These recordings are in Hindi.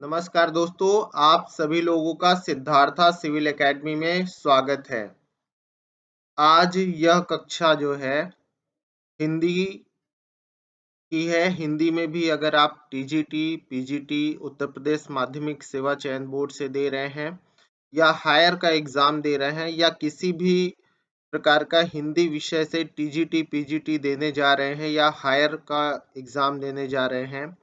नमस्कार दोस्तों, आप सभी लोगों का सिद्धार्था सिविल एकेडमी में स्वागत है। आज यह कक्षा जो है हिंदी की है। हिंदी में भी अगर आप टीजीटी, पीजीटी, उत्तर प्रदेश माध्यमिक सेवा चयन बोर्ड से दे रहे हैं या हायर का एग्जाम दे रहे हैं या किसी भी प्रकार का हिंदी विषय से टीजीटी, पीजीटी देने जा रहे हैं या हायर का एग्जाम देने जा रहे हैं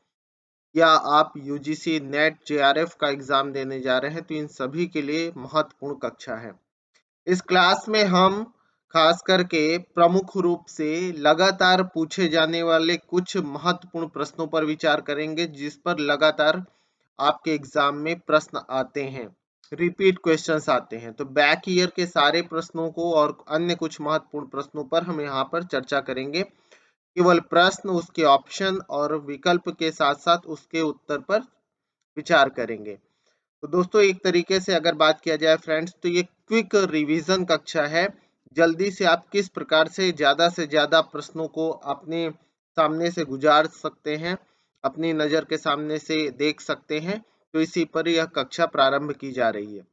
या आप यूजीसी नेट जेआरएफ का एग्जाम देने जा रहे हैं, तो इन सभी के लिए महत्वपूर्ण कक्षा है। इस क्लास में हम खास करके प्रमुख रूप से लगातार पूछे जाने वाले कुछ महत्वपूर्ण प्रश्नों पर विचार करेंगे, जिस पर लगातार आपके एग्जाम में प्रश्न आते हैं, रिपीट क्वेश्चंस आते हैं। तो बैक ईयर के सारे प्रश्नों को और अन्य कुछ महत्वपूर्ण प्रश्नों पर हम यहाँ पर चर्चा करेंगे। केवल प्रश्न, उसके ऑप्शन और विकल्प के साथ साथ उसके उत्तर पर विचार करेंगे। तो दोस्तों, एक तरीके से अगर बात किया जाए फ्रेंड्स, तो ये क्विक रिवीजन कक्षा है। जल्दी से आप किस प्रकार से ज्यादा प्रश्नों को अपने सामने से गुजार सकते हैं, अपनी नजर के सामने से देख सकते हैं, तो इसी पर यह कक्षा प्रारंभ की जा रही है।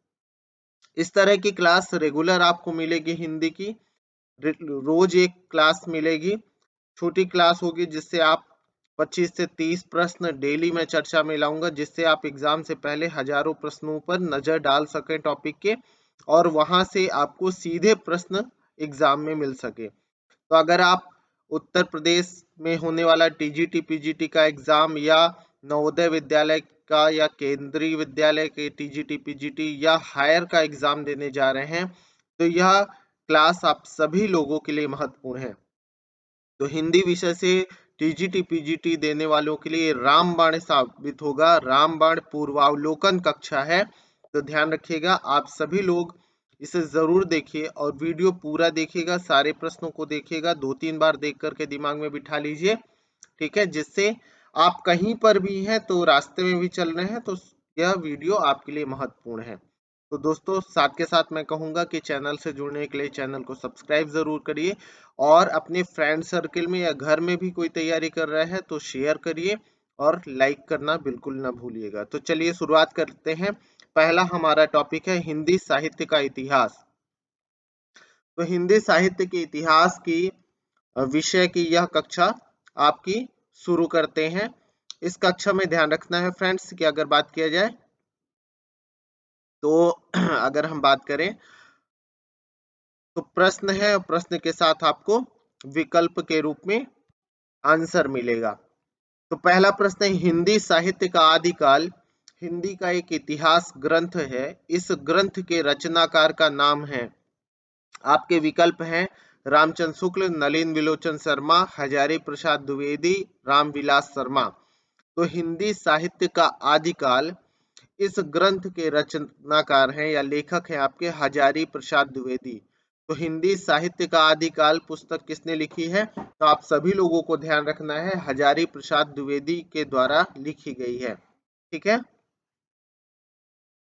इस तरह की क्लास रेगुलर आपको मिलेगी। हिंदी की रोज एक क्लास मिलेगी। छोटी क्लास होगी जिससे आप 25 से 30 प्रश्न डेली में चर्चा में लाऊंगा, जिससे आप एग्जाम से पहले हजारों प्रश्नों पर नजर डाल सकें टॉपिक के, और वहां से आपको सीधे प्रश्न एग्जाम में मिल सके। तो अगर आप उत्तर प्रदेश में होने वाला टीजीटी, पीजीटी का एग्जाम या नवोदय विद्यालय का या केंद्रीय विद्यालय के टीजीटी, पीजीटी या हायर का एग्जाम देने जा रहे हैं, तो यह क्लास आप सभी लोगों के लिए महत्वपूर्ण है। तो हिंदी विषय से टीजीटी, पीजीटी देने वालों के लिए रामबाण साबित होगा। रामबाण पूर्वावलोकन कक्षा है, तो ध्यान रखिएगा। आप सभी लोग इसे जरूर देखिए और वीडियो पूरा देखिएगा, सारे प्रश्नों को देखिएगा, 2-3 बार देख करके दिमाग में बिठा लीजिए, ठीक है, जिससे आप कहीं पर भी हैं तो रास्ते में भी चल रहे हैं तो यह वीडियो आपके लिए महत्वपूर्ण है। तो दोस्तों, साथ के साथ मैं कहूंगा कि चैनल से जुड़ने के लिए चैनल को सब्सक्राइब जरूर करिए, और अपने फ्रेंड सर्कल में या घर में भी कोई तैयारी कर रहा है तो शेयर करिए और लाइक करना बिल्कुल ना भूलिएगा। तो चलिए शुरुआत करते हैं। पहला हमारा टॉपिक है हिंदी साहित्य का इतिहास। तो हिंदी साहित्य के इतिहास की विषय की यह कक्षा आपकी शुरू करते हैं। इस कक्षा में ध्यान रखना है फ्रेंड्स कि अगर बात किया जाए तो अगर हम बात करें तो प्रश्न है, और प्रश्न के साथ आपको विकल्प के रूप में आंसर मिलेगा। तो पहला प्रश्न है, हिंदी साहित्य का आदिकाल। हिंदी का एक इतिहास ग्रंथ है, इस ग्रंथ के रचनाकार का नाम है। आपके विकल्प हैं रामचंद्र शुक्ल, नलिन विलोचन शर्मा, हजारी प्रसाद द्विवेदी, रामविलास शर्मा। तो हिंदी साहित्य का आदिकाल, इस ग्रंथ के रचनाकार हैं या लेखक हैं आपके हजारी प्रसाद द्विवेदी। तो हिंदी साहित्य का आदिकाल पुस्तक किसने लिखी है? तो आप सभी लोगों को ध्यान रखना है, हजारी प्रसाद द्विवेदी के द्वारा लिखी गई है, ठीक है।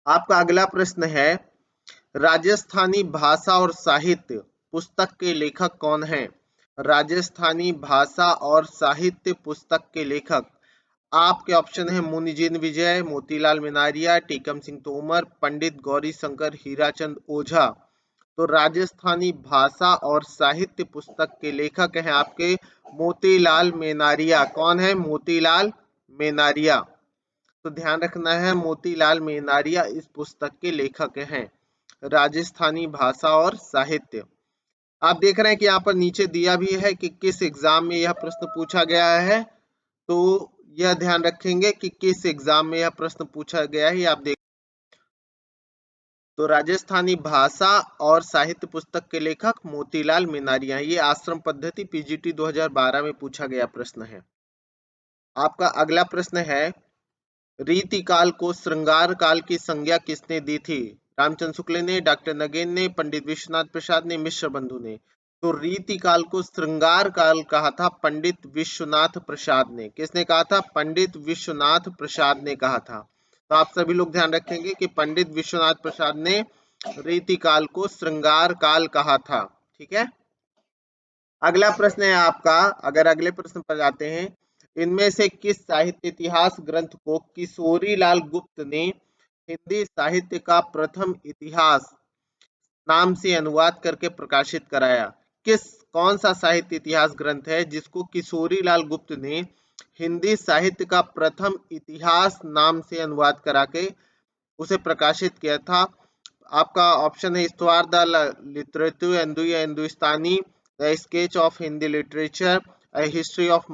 आपका अगला प्रश्न है, राजस्थानी भाषा और साहित्य पुस्तक के लेखक कौन हैं? राजस्थानी भाषा और साहित्य पुस्तक के लेखक आपके ऑप्शन है मुनिजिन विजय, मोतीलाल मेनारिया, टीकम सिंह तोमर, पंडित गौरी शंकर हीराचंद ओझा। तो राजस्थानी भाषा और साहित्य पुस्तक के लेखक हैं आपके मोतीलाल मेनारिया। कौन है? मोतीलाल मेनारिया। तो ध्यान रखना है, मोतीलाल मेनारिया इस पुस्तक के लेखक हैं। राजस्थानी भाषा और साहित्य। आप देख रहे हैं कि यहाँ पर नीचे दिया भी है कि किस एग्जाम में यह प्रश्न पूछा गया है। तो यह ध्यान रखेंगे कि किस एग्जाम में यह प्रश्न पूछा गया है, आप देख। तो राजस्थानी भाषा और साहित्य पुस्तक के लेखक मोतीलाल मेनारिया, ये आश्रम पद्धति पीजीटी 2012 में पूछा गया प्रश्न है। आपका अगला प्रश्न है, रीति काल को श्रृंगार काल की संज्ञा किसने दी थी? रामचंद्र शुक्ल ने, डॉक्टर नगेन ने, पंडित विश्वनाथ प्रसाद ने, मिश्र बंधु ने। तो रीति काल को श्रृंगार काल कहा था पंडित विश्वनाथ प्रसाद ने। किसने कहा था? पंडित विश्वनाथ प्रसाद ने कहा था। तो आप सभी लोग ध्यान रखेंगे कि पंडित विश्वनाथ प्रसाद ने रीति काल को श्रृंगार काल कहा था, ठीक है। अगला प्रश्न है आपका, अगर अगले प्रश्न पर जाते हैं, इनमें से किस साहित्य इतिहास ग्रंथ को किशोरीलाल गुप्त ने हिंदी साहित्य का प्रथम इतिहास नाम से अनुवाद करके प्रकाशित कराया? किस कौन सा साहित्य इतिहास ग्रंथ है जिसको किशोरीलाल गुप्त ने हिंदी साहित्य का प्रथम इतिहास नाम से अनुवाद करा के उसे प्रकाशित किया था? आपका ऑप्शन है इस्तवार the literature Hindustani, the sketch of Hindi literature, a history of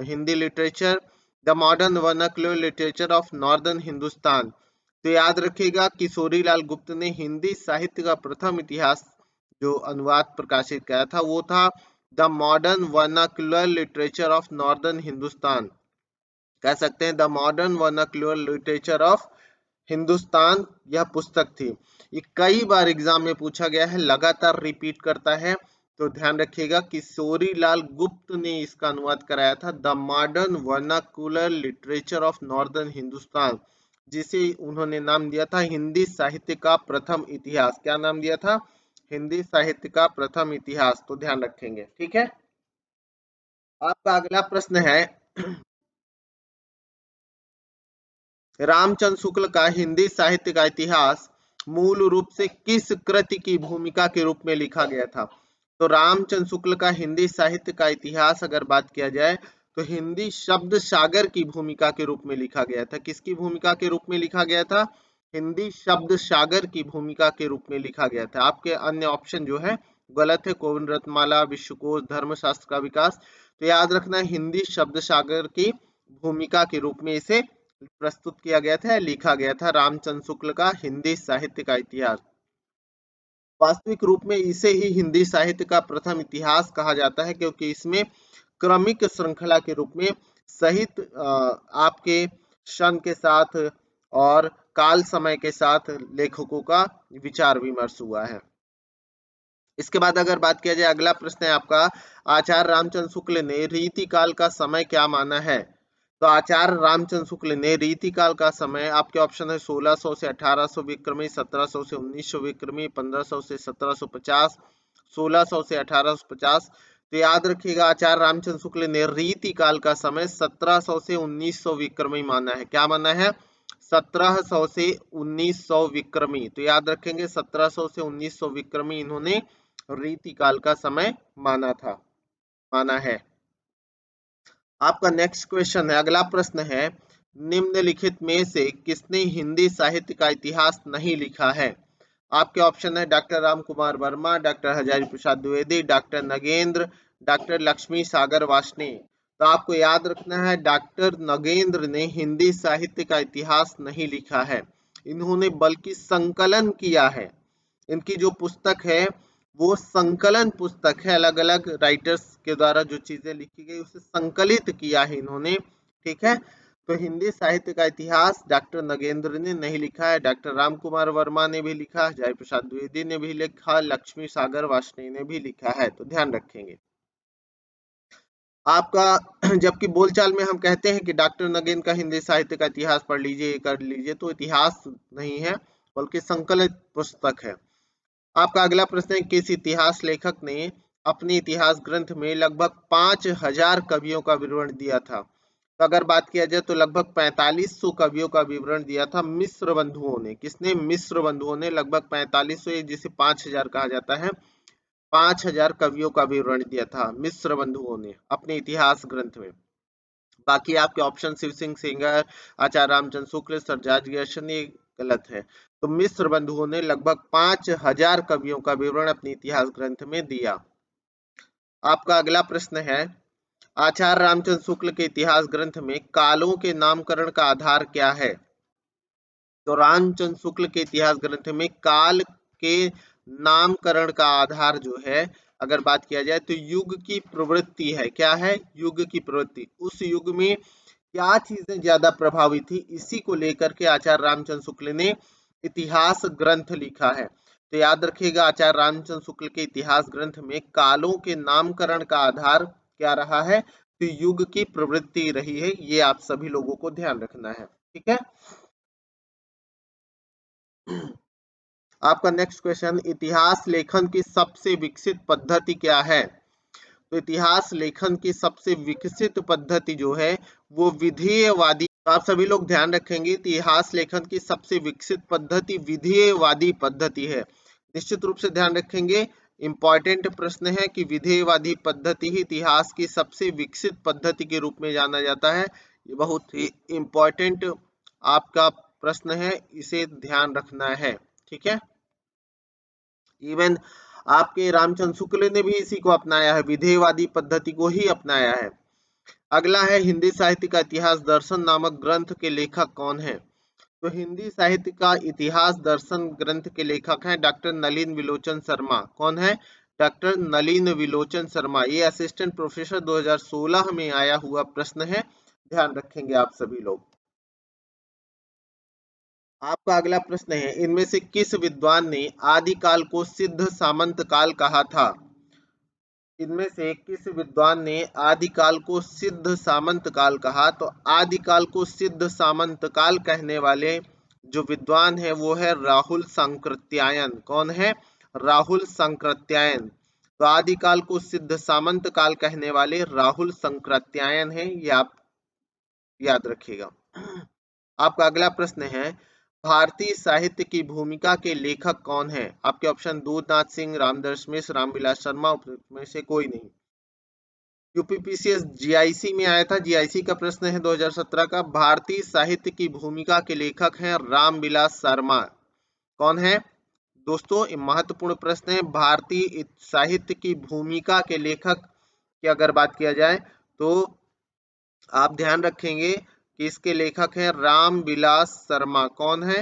Hindi literature, the modern vernacular literature of northern Hindustan. तो याद रखिएगा किशोरीलाल गुप्त ने हिंदी साहित्य का प्रथम इतिहास जो अनुवाद प्रकाशित किया था वो था the modern vernacular literature of northern Hindustan. कह सकते हैं the modern vernacular literature of Hindustan यह पुस्तक थी। ये कई बार एग्जाम में पूछा गया है, लगातार रिपीट करता है, तो ध्यान रखिएगा किशोरीलाल गुप्त ने इसका अनुवाद कराया था the modern vernacular literature of northern Hindustan, जिसे उन्होंने नाम दिया था हिंदी साहित्य का प्रथम इतिहास। क्या नाम दिया था? हिंदी साहित्य का प्रथम इतिहास। तो ध्यान रखेंगे, ठीक है। आपका अगला प्रश्न है रामचंद्र शुक्ल का हिंदी साहित्य का इतिहास मूल रूप से किस कृति की भूमिका के रूप में लिखा गया था? तो रामचंद्र शुक्ल का हिंदी साहित्य का इतिहास अगर बात किया जाए तो हिंदी शब्द सागर की भूमिका के रूप में लिखा गया था। किसकी भूमिका के रूप में लिखा गया था? हिंदी शब्द सागर की भूमिका के रूप में लिखा गया था। आपके अन्य ऑप्शन जो है गलत है, कोविंद रत्नमाला, विश्वकोश, धर्मशास्त्र का विकास। तो याद रखना हिंदी शब्द सागर की भूमिका के रूप में इसे प्रस्तुत किया गया था, लिखा गया था रामचंद्र शुक्ल का हिंदी साहित्य का इतिहास। वास्तविक रूप में इसे ही हिंदी साहित्य का प्रथम इतिहास कहा जाता है क्योंकि इसमें क्रमिक श्रृंखला के रूप में सहित आपके सन के साथ और काल समय के साथ लेखकों का विचार विमर्श हुआ है। इसके बाद अगर बात किया जाए, अगला प्रश्न है आपका, आचार्य रामचंद्र शुक्ल ने रीति काल का समय क्या माना है? तो आचार्य रामचंद्र शुक्ल ने रीति काल का समय, आपके ऑप्शन है 1600 से 1800 विक्रमी, 1700 से 1900 विक्रमी, 1500 से 1750, 1600 से 1850। तो याद रखिएगा आचार्य रामचंद्र शुक्ल ने रीति काल का समय 1700 से 1900 विक्रमी माना है। क्या माना है? 1700 से 1900 विक्रमी। तो याद रखेंगे 1700 से 1900 विक्रमी इन्होंने रीति काल का समय माना है। आपका नेक्स्ट क्वेश्चन है, अगला प्रश्न है, निम्नलिखित में से किसने हिंदी साहित्य का इतिहास नहीं लिखा है? आपके ऑप्शन है doctor Ram Kumar Verma, doctor Hazari Prasad Dwivedi, doctor Nagendra, doctor Lakshmi सागर वार्ष्णेय। तो आपको याद रखना है डॉक्टर नगेंद्र ने हिंदी साहित्य का इतिहास नहीं लिखा है, इन्होंने बल्कि संकलन किया है। इनकी जो पुस्तक है वो संकलन पुस्तक है, अलग अलग राइटर्स के द्वारा जो चीजें लिखी गई उसे संकलित किया है इन्होंने, ठीक है। तो हिंदी साहित्य का इतिहास डॉक्टर नगेंद्र ने नहीं लिखा है, डॉक्टर राम कुमार वर्मा ने भी लिखा, जय प्रसाद द्विवेदी ने भी लिखा, लक्ष्मी सागर वार्ष्णेय ने भी लिखा है। तो ध्यान रखेंगे आपका जबकि बोलचाल में हम कहते हैं कि डॉक्टर नगेंद्र का हिंदी साहित्य का इतिहास पढ़ लीजिए, कर लीजिए, तो इतिहास नहीं है बल्कि संकलित पुस्तक है। आपका अगला प्रश्न है, किस इतिहास लेखक ने अपने इतिहास ग्रंथ में लगभग 5000 कवियों का विवरण दिया था? तो अगर बात किया जाए तो लगभग 4500 कवियों का विवरण दिया था मिश्र बंधुओं ने। किसने? मिश्र बंधुओं ने लगभग 4500, जिसे 5000 कहा जाता है, 5000 कवियों का विवरण दिया था मिश्र बंधुओं ने अपने इतिहास ग्रंथ में। बाकी आपके ऑप्शन शिव सिंह सेंगर, आचार्य रामचंद्र शुक्ल, सर जॉर्ज ग्यसन, ये गलत है। तो मिश्र बंधुओं ने लगभग 5000 कवियों का विवरण अपने इतिहास ग्रंथ में दिया। आपका अगला प्रश्न है, आचार्य रामचंद्र शुक्ल के इतिहास ग्रंथ में कालों के नामकरण का आधार क्या है? तो रामचंद्र शुक्ल के इतिहास ग्रंथ में काल के नामकरण का आधार जो है, अगर बात किया जाए तो युग की प्रवृत्ति है। क्या है? युग की प्रवृत्ति। उस युग में क्या चीजें ज्यादा प्रभावी थी, इसी को लेकर के आचार्य रामचंद्र शुक्ल ने इतिहास ग्रंथ लिखा है। तो याद रखिएगा आचार्य रामचंद्र शुक्ल के इतिहास ग्रंथ में कालों के नामकरण का आधार क्या रहा है? तो युग की प्रवृत्ति रही है। ये आप सभी लोगों को ध्यान रखना है, ठीक है। आपका नेक्स्ट क्वेश्चन, इतिहास लेखन की सबसे विकसित पद्धति क्या है? तो इतिहास लेखन की सबसे विकसित पद्धति जो है वो विधेयवादी। तो आप सभी लोग ध्यान रखेंगे, इतिहास लेखन की सबसे विकसित पद्धति विधेयवादी पद्धति है। निश्चित रूप से ध्यान रखेंगे, इंपॉर्टेंट प्रश्न है कि विधेयवादी पद्धति ही इतिहास की सबसे विकसित पद्धति के रूप में जाना जाता है। ये बहुत ही इंपॉर्टेंट आपका प्रश्न है, इसे ध्यान रखना है। ठीक है, इवन आपके रामचंद्र शुक्ल ने भी इसी को अपनाया है, विधेयवादी पद्धति को ही अपनाया है। अगला है हिंदी साहित्य का इतिहास दर्शन नामक ग्रंथ के लेखक कौन है? तो हिंदी साहित्य का इतिहास दर्शन ग्रंथ के लेखक हैं डॉक्टर नलिन विलोचन शर्मा। कौन है? डॉक्टर नलिन विलोचन शर्मा। ये असिस्टेंट प्रोफेसर 2016 में आया हुआ प्रश्न है, ध्यान रखेंगे आप सभी लोग। आपका अगला प्रश्न है, इनमें से किस विद्वान ने आदिकाल को सिद्ध सामंत काल कहा था? इनमें से किस विद्वान ने आदिकाल को सिद्ध सामंत काल कहा? तो आदिकाल को सिद्ध सामंत काल कहने वाले जो विद्वान है वो है राहुल सांकृत्यायन। कौन है? राहुल सांकृत्यायन। तो आदिकाल को सिद्ध सामंत काल कहने वाले राहुल सांकृत्यायन है, ये आप याद रखिएगा। आपका अगला प्रश्न है, भारतीय साहित्य की भूमिका के लेखक कौन है? आपके ऑप्शन दूधनाथ सिंह, रामदर्श मिश्र, रामविलास शर्मा, में से कोई नहीं। यूपीपीसीएस जीआईसी में आया था, जीआईसी का प्रश्न है 2017 का। भारतीय साहित्य की भूमिका के लेखक हैं रामविलास शर्मा। कौन है दोस्तों? ये महत्वपूर्ण प्रश्न है। भारतीय साहित्य की भूमिका के लेखक की अगर बात किया जाए तो आप ध्यान रखेंगे कि इसके लेखक हैं रामविलास शर्मा। कौन है?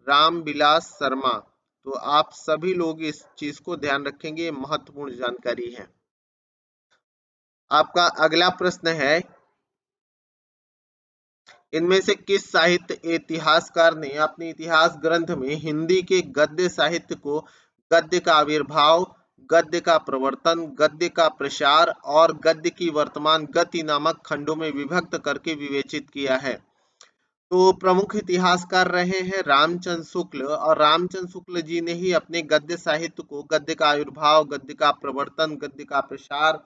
रामविलास शर्मा। तो आप सभी लोग इस चीज को ध्यान रखेंगे, महत्वपूर्ण जानकारी है। आपका अगला प्रश्न है, इनमें से किस साहित्य इतिहासकार ने अपने इतिहास ग्रंथ में हिंदी के गद्य साहित्य को गद्य का आविर्भाव, गद्य का प्रवर्तन, गद्य का प्रसार और गद्य की वर्तमान गति नामक खंडों में विभक्त करके विवेचित किया है? तो प्रमुख इतिहासकार रहे हैं रामचंद्र शुक्ल, और रामचंद्र शुक्ल जी ने ही अपने गद्य साहित्य को गद्य का आविर्भाव, गद्य का प्रवर्तन, गद्य का प्रसार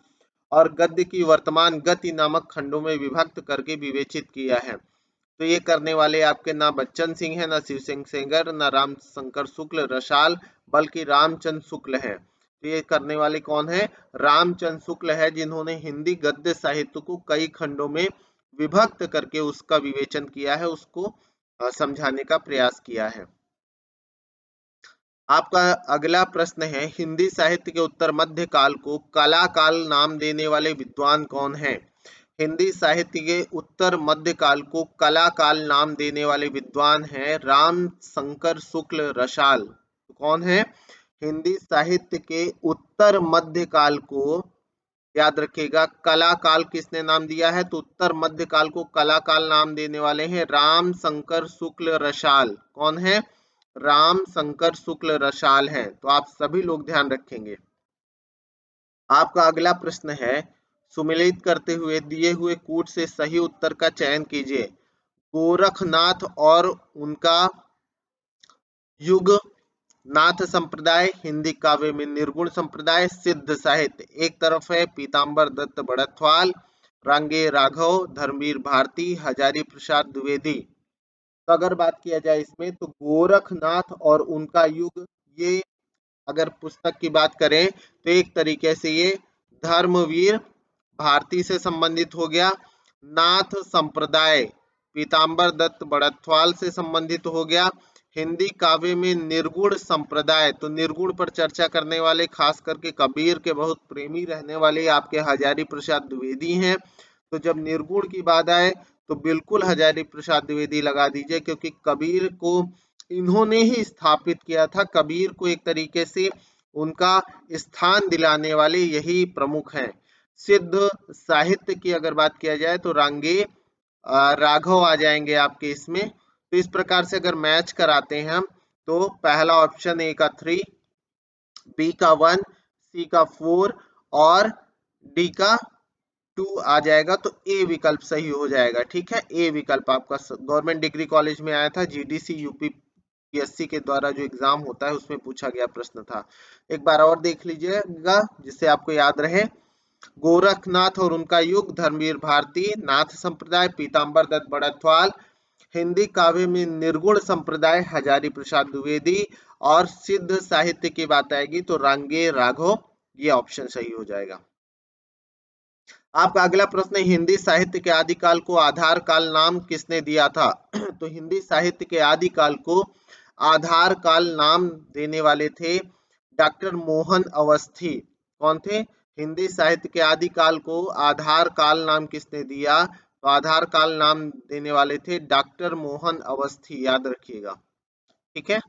और गद्य की वर्तमान गति नामक खंडों में विभक्त करके विवेचित किया है। तो ये करने वाले आपके ना बच्चन सिंह है, ना शिव सिंह सेंगर, ना राम शंकर शुक्ल रसाल, बल्कि रामचंद्र शुक्ल है। तो ये करने वाले कौन है? रामचंद्र शुक्ल है, जिन्होंने हिंदी गद्य साहित्य को कई खंडों में विभक्त करके उसका विवेचन किया है, उसको समझाने का प्रयास किया है। आपका अगला प्रश्न है, हिंदी साहित्य के उत्तर मध्य काल को कला काल नाम देने वाले विद्वान कौन है? हिंदी साहित्य के उत्तर मध्य काल को कला काल नाम देने वाले विद्वान हैं राम शंकर शुक्ल रसाल। कौन है? हिंदी साहित्य के उत्तर मध्य काल को, याद रखिएगा, कला काल किसने नाम दिया है? तो उत्तर मध्य काल को कला काल नाम देने वाले हैं राम शंकर शुक्ल रसाल। कौन है? राम शंकर शुक्ल रसाल है। तो आप सभी लोग ध्यान रखेंगे। आपका अगला प्रश्न है, सुमेलित करते हुए दिए हुए कूट से सही उत्तर का चयन कीजिए। गोरखनाथ और उनका युग, नाथ संप्रदाय, हिंदी काव्य में निर्गुण संप्रदाय, सिद्ध साहित्य। एक तरफ है पीताम्बर दत्त बड़थवाल, रांगे राघव, धर्मवीर भारती, हजारी प्रसाद द्विवेदी। तो अगर बात किया जाए इसमें तो गोरखनाथ और उनका युग, ये अगर पुस्तक की बात करें तो एक तरीके से ये धर्मवीर भारती से संबंधित हो गया। नाथ संप्रदाय पीताम्बर दत्त बड़थवाल से संबंधित हो गया। हिंदी काव्य में निर्गुण संप्रदाय, तो निर्गुण पर चर्चा करने वाले खास करके कबीर के बहुत प्रेमी रहने वाले आपके हजारी प्रसाद द्विवेदी हैं। तो जब निर्गुण की बात आए तो बिल्कुल हजारी प्रसाद द्विवेदी लगा दीजिए, क्योंकि कबीर को इन्होंने ही स्थापित किया था। कबीर को एक तरीके से उनका स्थान दिलाने वाले यही प्रमुख हैं। सिद्ध साहित्य की अगर बात किया जाए तो रांगे राघव आ जाएंगे आपके इसमें। तो इस प्रकार से अगर मैच कराते हैं हम तो पहला ऑप्शन ए का 3, बी का 1, सी का 4 और डी का 2 आ जाएगा। तो ए विकल्प सही हो जाएगा। ठीक है, ए विकल्प आपका गवर्नमेंट डिग्री कॉलेज में आया था, जीडीसी यूपीपीएससी के द्वारा जो एग्जाम होता है उसमें पूछा गया प्रश्न था। एक बार और देख लीजिएगा जिससे आपको याद रहे। गोरखनाथ और उनका युग, धर्मवीर भारती, नाथ संप्रदाय, पीताम्बर दत्त बड़त्वाल, हिंदी काव्य में निर्गुण संप्रदाय, हजारी प्रसाद द्विवेदी, और सिद्ध साहित्य की बात आएगी तो रांगे राघव, ये ऑप्शन सही हो जाएगा। आपका अगला प्रश्न है, हिंदी साहित्य के आदिकाल को आधार काल नाम किसने दिया था? तो हिंदी साहित्य के आदिकाल को आधार काल नाम देने वाले थे डॉक्टर मोहन अवस्थी। कौन थे? हिंदी साहित्य के आदिकाल को आधार काल नाम किसने दिया? तो आधार काल नाम देने वाले थे डॉक्टर मोहन अवस्थी, याद रखिएगा। ठीक है।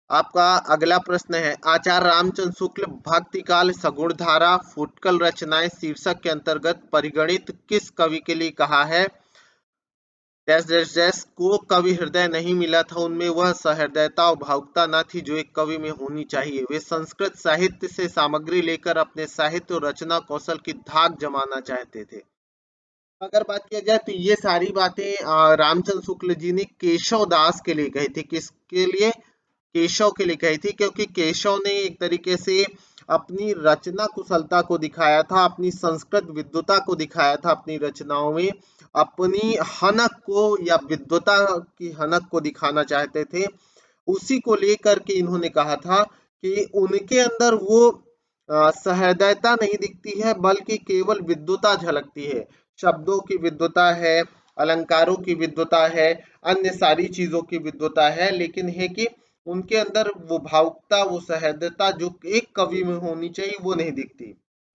आपका अगला प्रश्न है, आचार्य रामचंद्र शुक्ल भक्ति काल सगुण धारा फुटकल रचनाएं शीर्षक के अंतर्गत परिगणित किस कवि के लिए कहा है? डैश डैश डैश को कवि हृदय नहीं मिला था, उनमें वह सहृदयता और भावुकता न थी जो एक कवि में होनी चाहिए। वे संस्कृत साहित्य से सामग्री लेकर अपने साहित्य और रचना कौशल की धाक जमाना चाहते थे। अगर बात किया जाए तो ये सारी बातें रामचंद्र शुक्ल जी ने केशव दास के लिए कही थी। किसके लिए? केशव के लिए कही थी, क्योंकि केशव ने एक तरीके से अपनी रचना कुशलता को दिखाया था, अपनी संस्कृत विद्वता को दिखाया था अपनी रचनाओं में, अपनी हनक को या विद्वता की हनक को दिखाना चाहते थे। उसी को लेकर के इन्होंने कहा था कि उनके अंदर वो सहृदयता नहीं दिखती है, बल्कि केवल विद्वता झलकती है। शब्दों की विद्वता है, अलंकारों की विद्वता है, अन्य सारी चीजों की विद्वता है, लेकिन है कि उनके अंदर वो भावुकता, वो सहृदयता जो एक कवि में होनी चाहिए वो नहीं दिखती।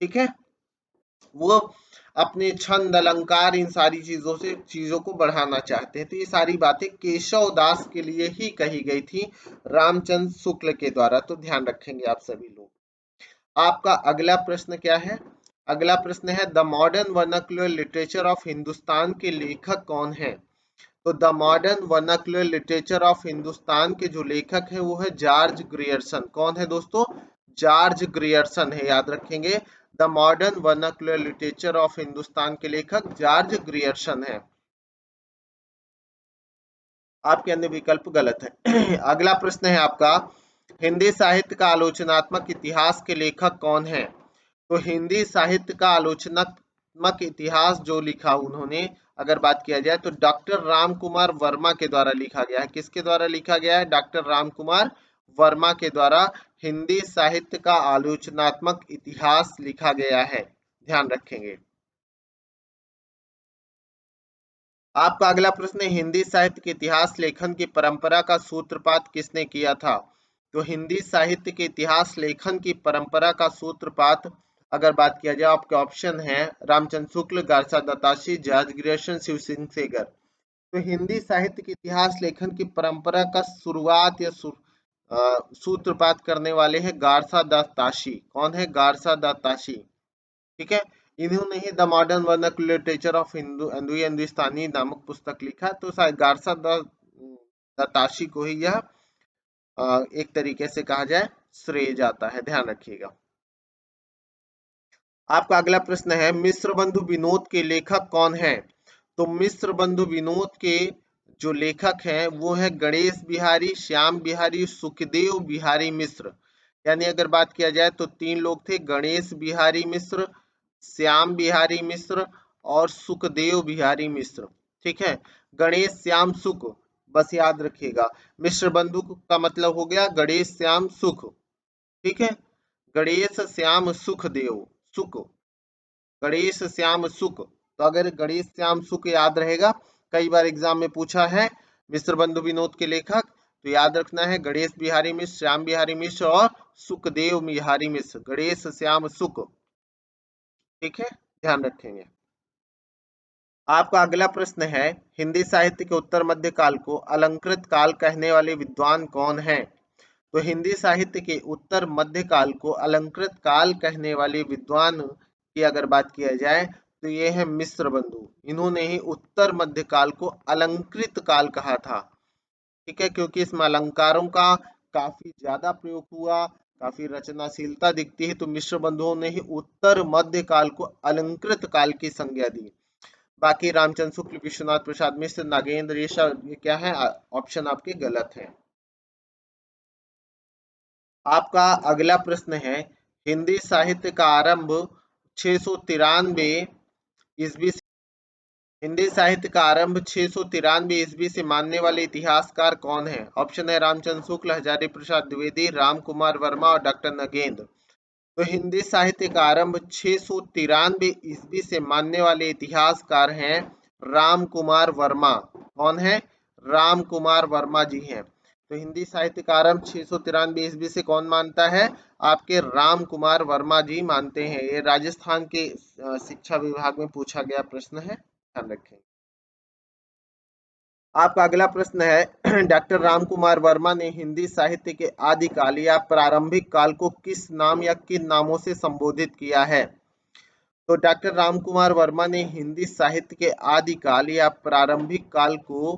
ठीक है। वो अपने छंद अलंकार इन सारी चीजों से चीजों को बढ़ाना चाहते हैं। तो ये सारी बातें केशव दास के लिए ही कही गई थी रामचंद्र शुक्ल के द्वारा, तो ध्यान रखेंगे आप सभी लोग। आपका अगला प्रश्न क्या है? अगला प्रश्न है, the modern vernacular literature of Hindustan के लेखक कौन है? तो the modern vernacular literature of Hindustan के जो लेखक है वो है जॉर्ज ग्रियर्सन। कौन है दोस्तों? जॉर्ज ग्रियर्सन है, याद रखेंगे। The modern vernacular literature of Hindustan के लेखक जॉर्ज ग्रियर्सन है। आपके अन्य विकल्प गलत है। अगला प्रश्न है आपका, हिंदी साहित्य का आलोचनात्मक इतिहास के लेखक कौन है? तो हिंदी साहित्य का आलोचनात्मक इतिहास जो लिखा उन्होंने, अगर बात किया जाए तो डॉक्टर राम कुमार वर्मा के द्वारा लिखा गया है। किसके द्वारा लिखा गया है? डॉक्टर राम कुमार वर्मा के द्वारा हिंदी साहित्य का आलोचनात्मक इतिहास लिखा गया है, ध्यान रखेंगे। आपका अगला प्रश्न है, हिंदी साहित्य के इतिहास लेखन की परंपरा का सूत्रपात किसने किया था? तो हिंदी साहित्य के इतिहास लेखन की परंपरा का सूत्रपात, अगर बात किया जाए, आपके ऑप्शन है Ramchandra Shukla, Garcin de Tassy, George Grierson, Shiv Singh Sengar. तो हिंदी साहित्य के इतिहास लेखन की परंपरा का शुरुआत या सूत्रपात करने वाले हैं गारसा दत्ताशी। कौन है? गारसा दत्ताशी। ठीक है। इन्होंने ही the modern vernacular literature of Hindustani नामक पुस्तक लिखा, तो शायद गारसा दत्ताशी को ही यह एक तरीके से कहा जाए श्रेय जाता है, ध्यान रखिएगा। आपका अगला प्रश्न है, मिश्र बंधु विनोद के लेखक कौन है? तो मिश्र बंधु विनोद के जो लेखक हैं वो है गणेश बिहारी, श्याम बिहारी, सुखदेव बिहारी मिश्र। यानी अगर बात किया जाए तो तीन लोग थे, गणेश बिहारी मिश्र, श्याम बिहारी मिश्र और सुखदेव बिहारी मिश्र। ठीक है। गणेश श्याम सुख, बस याद रखिएगा। मिश्र बंधु का मतलब हो गया गणेश श्याम सुख। ठीक है। गणेश श्याम सुखदेव, सुख, गणेश श्याम सुख। तो अगर गणेश श्याम सुख याद रहेगा, कई बार एग्जाम में पूछा है मिश्र बंधु विनोद के लेखक, तो याद रखना है गणेश बिहारी मिश्र, श्याम बिहारी मिश्र और सुखदेव बिहारी मिश्र, गणेश श्याम सुख। ठीक है, ध्यान रखेंगे। आपका अगला प्रश्न है, हिंदी साहित्य के उत्तर मध्य काल को अलंकृत काल कहने वाले विद्वान कौन है? तो हिंदी साहित्य के उत्तर मध्य काल को अलंकृत काल कहने वाले विद्वान की अगर बात किया जाए तो ये है मिश्र बंधु। इन्होंने ही उत्तर मध्य काल को अलंकृत काल कहा था। ठीक है, क्योंकि इसमें अलंकारों का काफी ज्यादा प्रयोग हुआ, काफी रचनाशीलता दिखती है, तो मिश्र बंधुओं ने ही उत्तर मध्य काल को अलंकृत काल की संज्ञा दी। बाकी रामचंद्र शुक्ल, विश्वनाथ प्रसाद मिश्र, नागेंद्र, ये क्या है? ऑप्शन आपके गलत है। आपका अगला प्रश्न है, हिंदी साहित्य का आरंभ 693 ईस्वी से हिंदी साहित्य का आरंभ 693 ईस्वी से मानने वाले इतिहासकार कौन है? ऑप्शन है रामचंद्र शुक्ल, हजारी प्रसाद द्विवेदी, राम कुमार वर्मा और डॉक्टर नगेंद्र। तो हिंदी साहित्य का आरंभ 693 ईस्वी से मानने वाले इतिहासकार हैं राम कुमार वर्मा। कौन है? राम कुमार वर्मा जी हैं। तो हिंदी साहित्य का आरंभ 693 ईस्वी से कौन मानता है? आपके राम कुमार वर्मा जी मानते हैं। ये राजस्थान के शिक्षा विभाग में पूछा गया प्रश्न है, ध्यान रखें। आपका अगला प्रश्न है डॉक्टर राम कुमार वर्मा ने हिंदी साहित्य के आदिकाल या प्रारंभिक काल को किस नाम या किन नामों से संबोधित किया है? तो डॉक्टर राम कुमार वर्मा ने हिंदी साहित्य के आदिकाल या प्रारंभिक काल को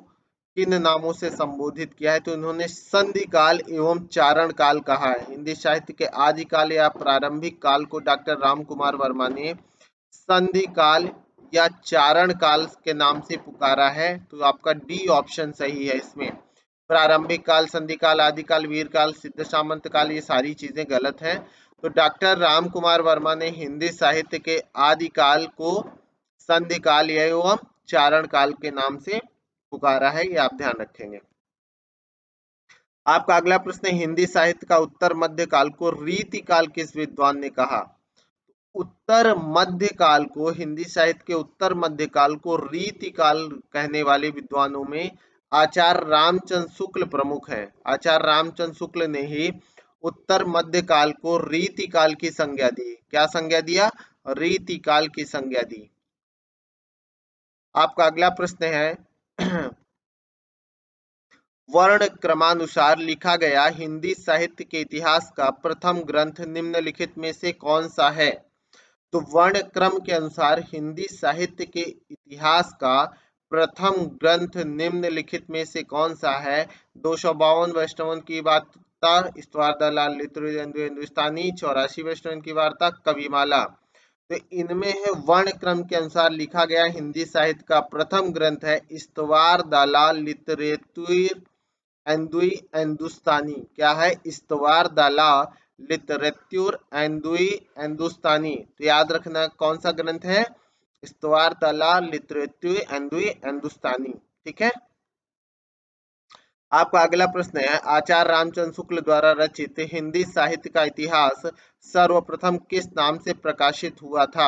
किन नामों से संबोधित किया है? तो इन्होंने संधि काल एवं चारण काल कहा है। हिंदी साहित्य के आदिकाल या प्रारंभिक काल को डॉक्टर राम कुमार वर्मा ने संधि काल या चारण काल के नाम से पुकारा है। तो आपका डी ऑप्शन सही है इसमें। प्रारंभिक काल, संधि काल, आदिकाल, वीर काल, सिद्ध सामंत काल, ये सारी चीजें गलत हैं। तो डॉक्टर राम कुमार वर्मा ने हिंदी साहित्य के आदिकाल को संधि काल एवं चारण काल के नाम से पुकारा है, ये आप ध्यान रखेंगे। आपका अगला प्रश्न है, हिंदी साहित्य का उत्तर मध्य काल को रीति काल किस विद्वान ने कहा? उत्तर मध्य काल को, हिंदी साहित्य के उत्तर मध्य काल को रीति काल कहने वाले विद्वानों में आचार्य रामचंद्र शुक्ल प्रमुख है। आचार्य रामचंद्र शुक्ल ने ही उत्तर मध्य काल को रीति काल की संज्ञा दी। क्या संज्ञा दिया? रीति काल की संज्ञा दी। आपका अगला प्रश्न है वर्ण क्रमानुसार लिखा गया हिंदी साहित्य के इतिहास का प्रथम ग्रंथ निम्नलिखित में से कौन सा है? तो वर्ण क्रम के अनुसार हिंदी साहित्य के इतिहास का प्रथम ग्रंथ निम्नलिखित में से कौन सा है? 252 वैष्णवन की वार्ता, इस्तवार दलाल हिंदुस्तानी, 84 वैष्णवन की वार्ता, कविमाला। तो इनमें है वर्ण क्रम के अनुसार लिखा गया हिंदी साहित्य का प्रथम ग्रंथ है इस्तवार दलाल लिटरेतुर एंदुई हिंदुस्तानी। क्या है? इस्तवार दला लिटरेतुर एंदुई हिंदुस्तानी। तो याद रखना कौन सा ग्रंथ है? इस्तवार दला लिटरेतुर एंदुई हिंदुस्तानी। ठीक है। आपका अगला प्रश्न है, आचार्य रामचंद्र शुक्ल द्वारा रचित हिंदी साहित्य का इतिहास सर्वप्रथम किस नाम से प्रकाशित हुआ था?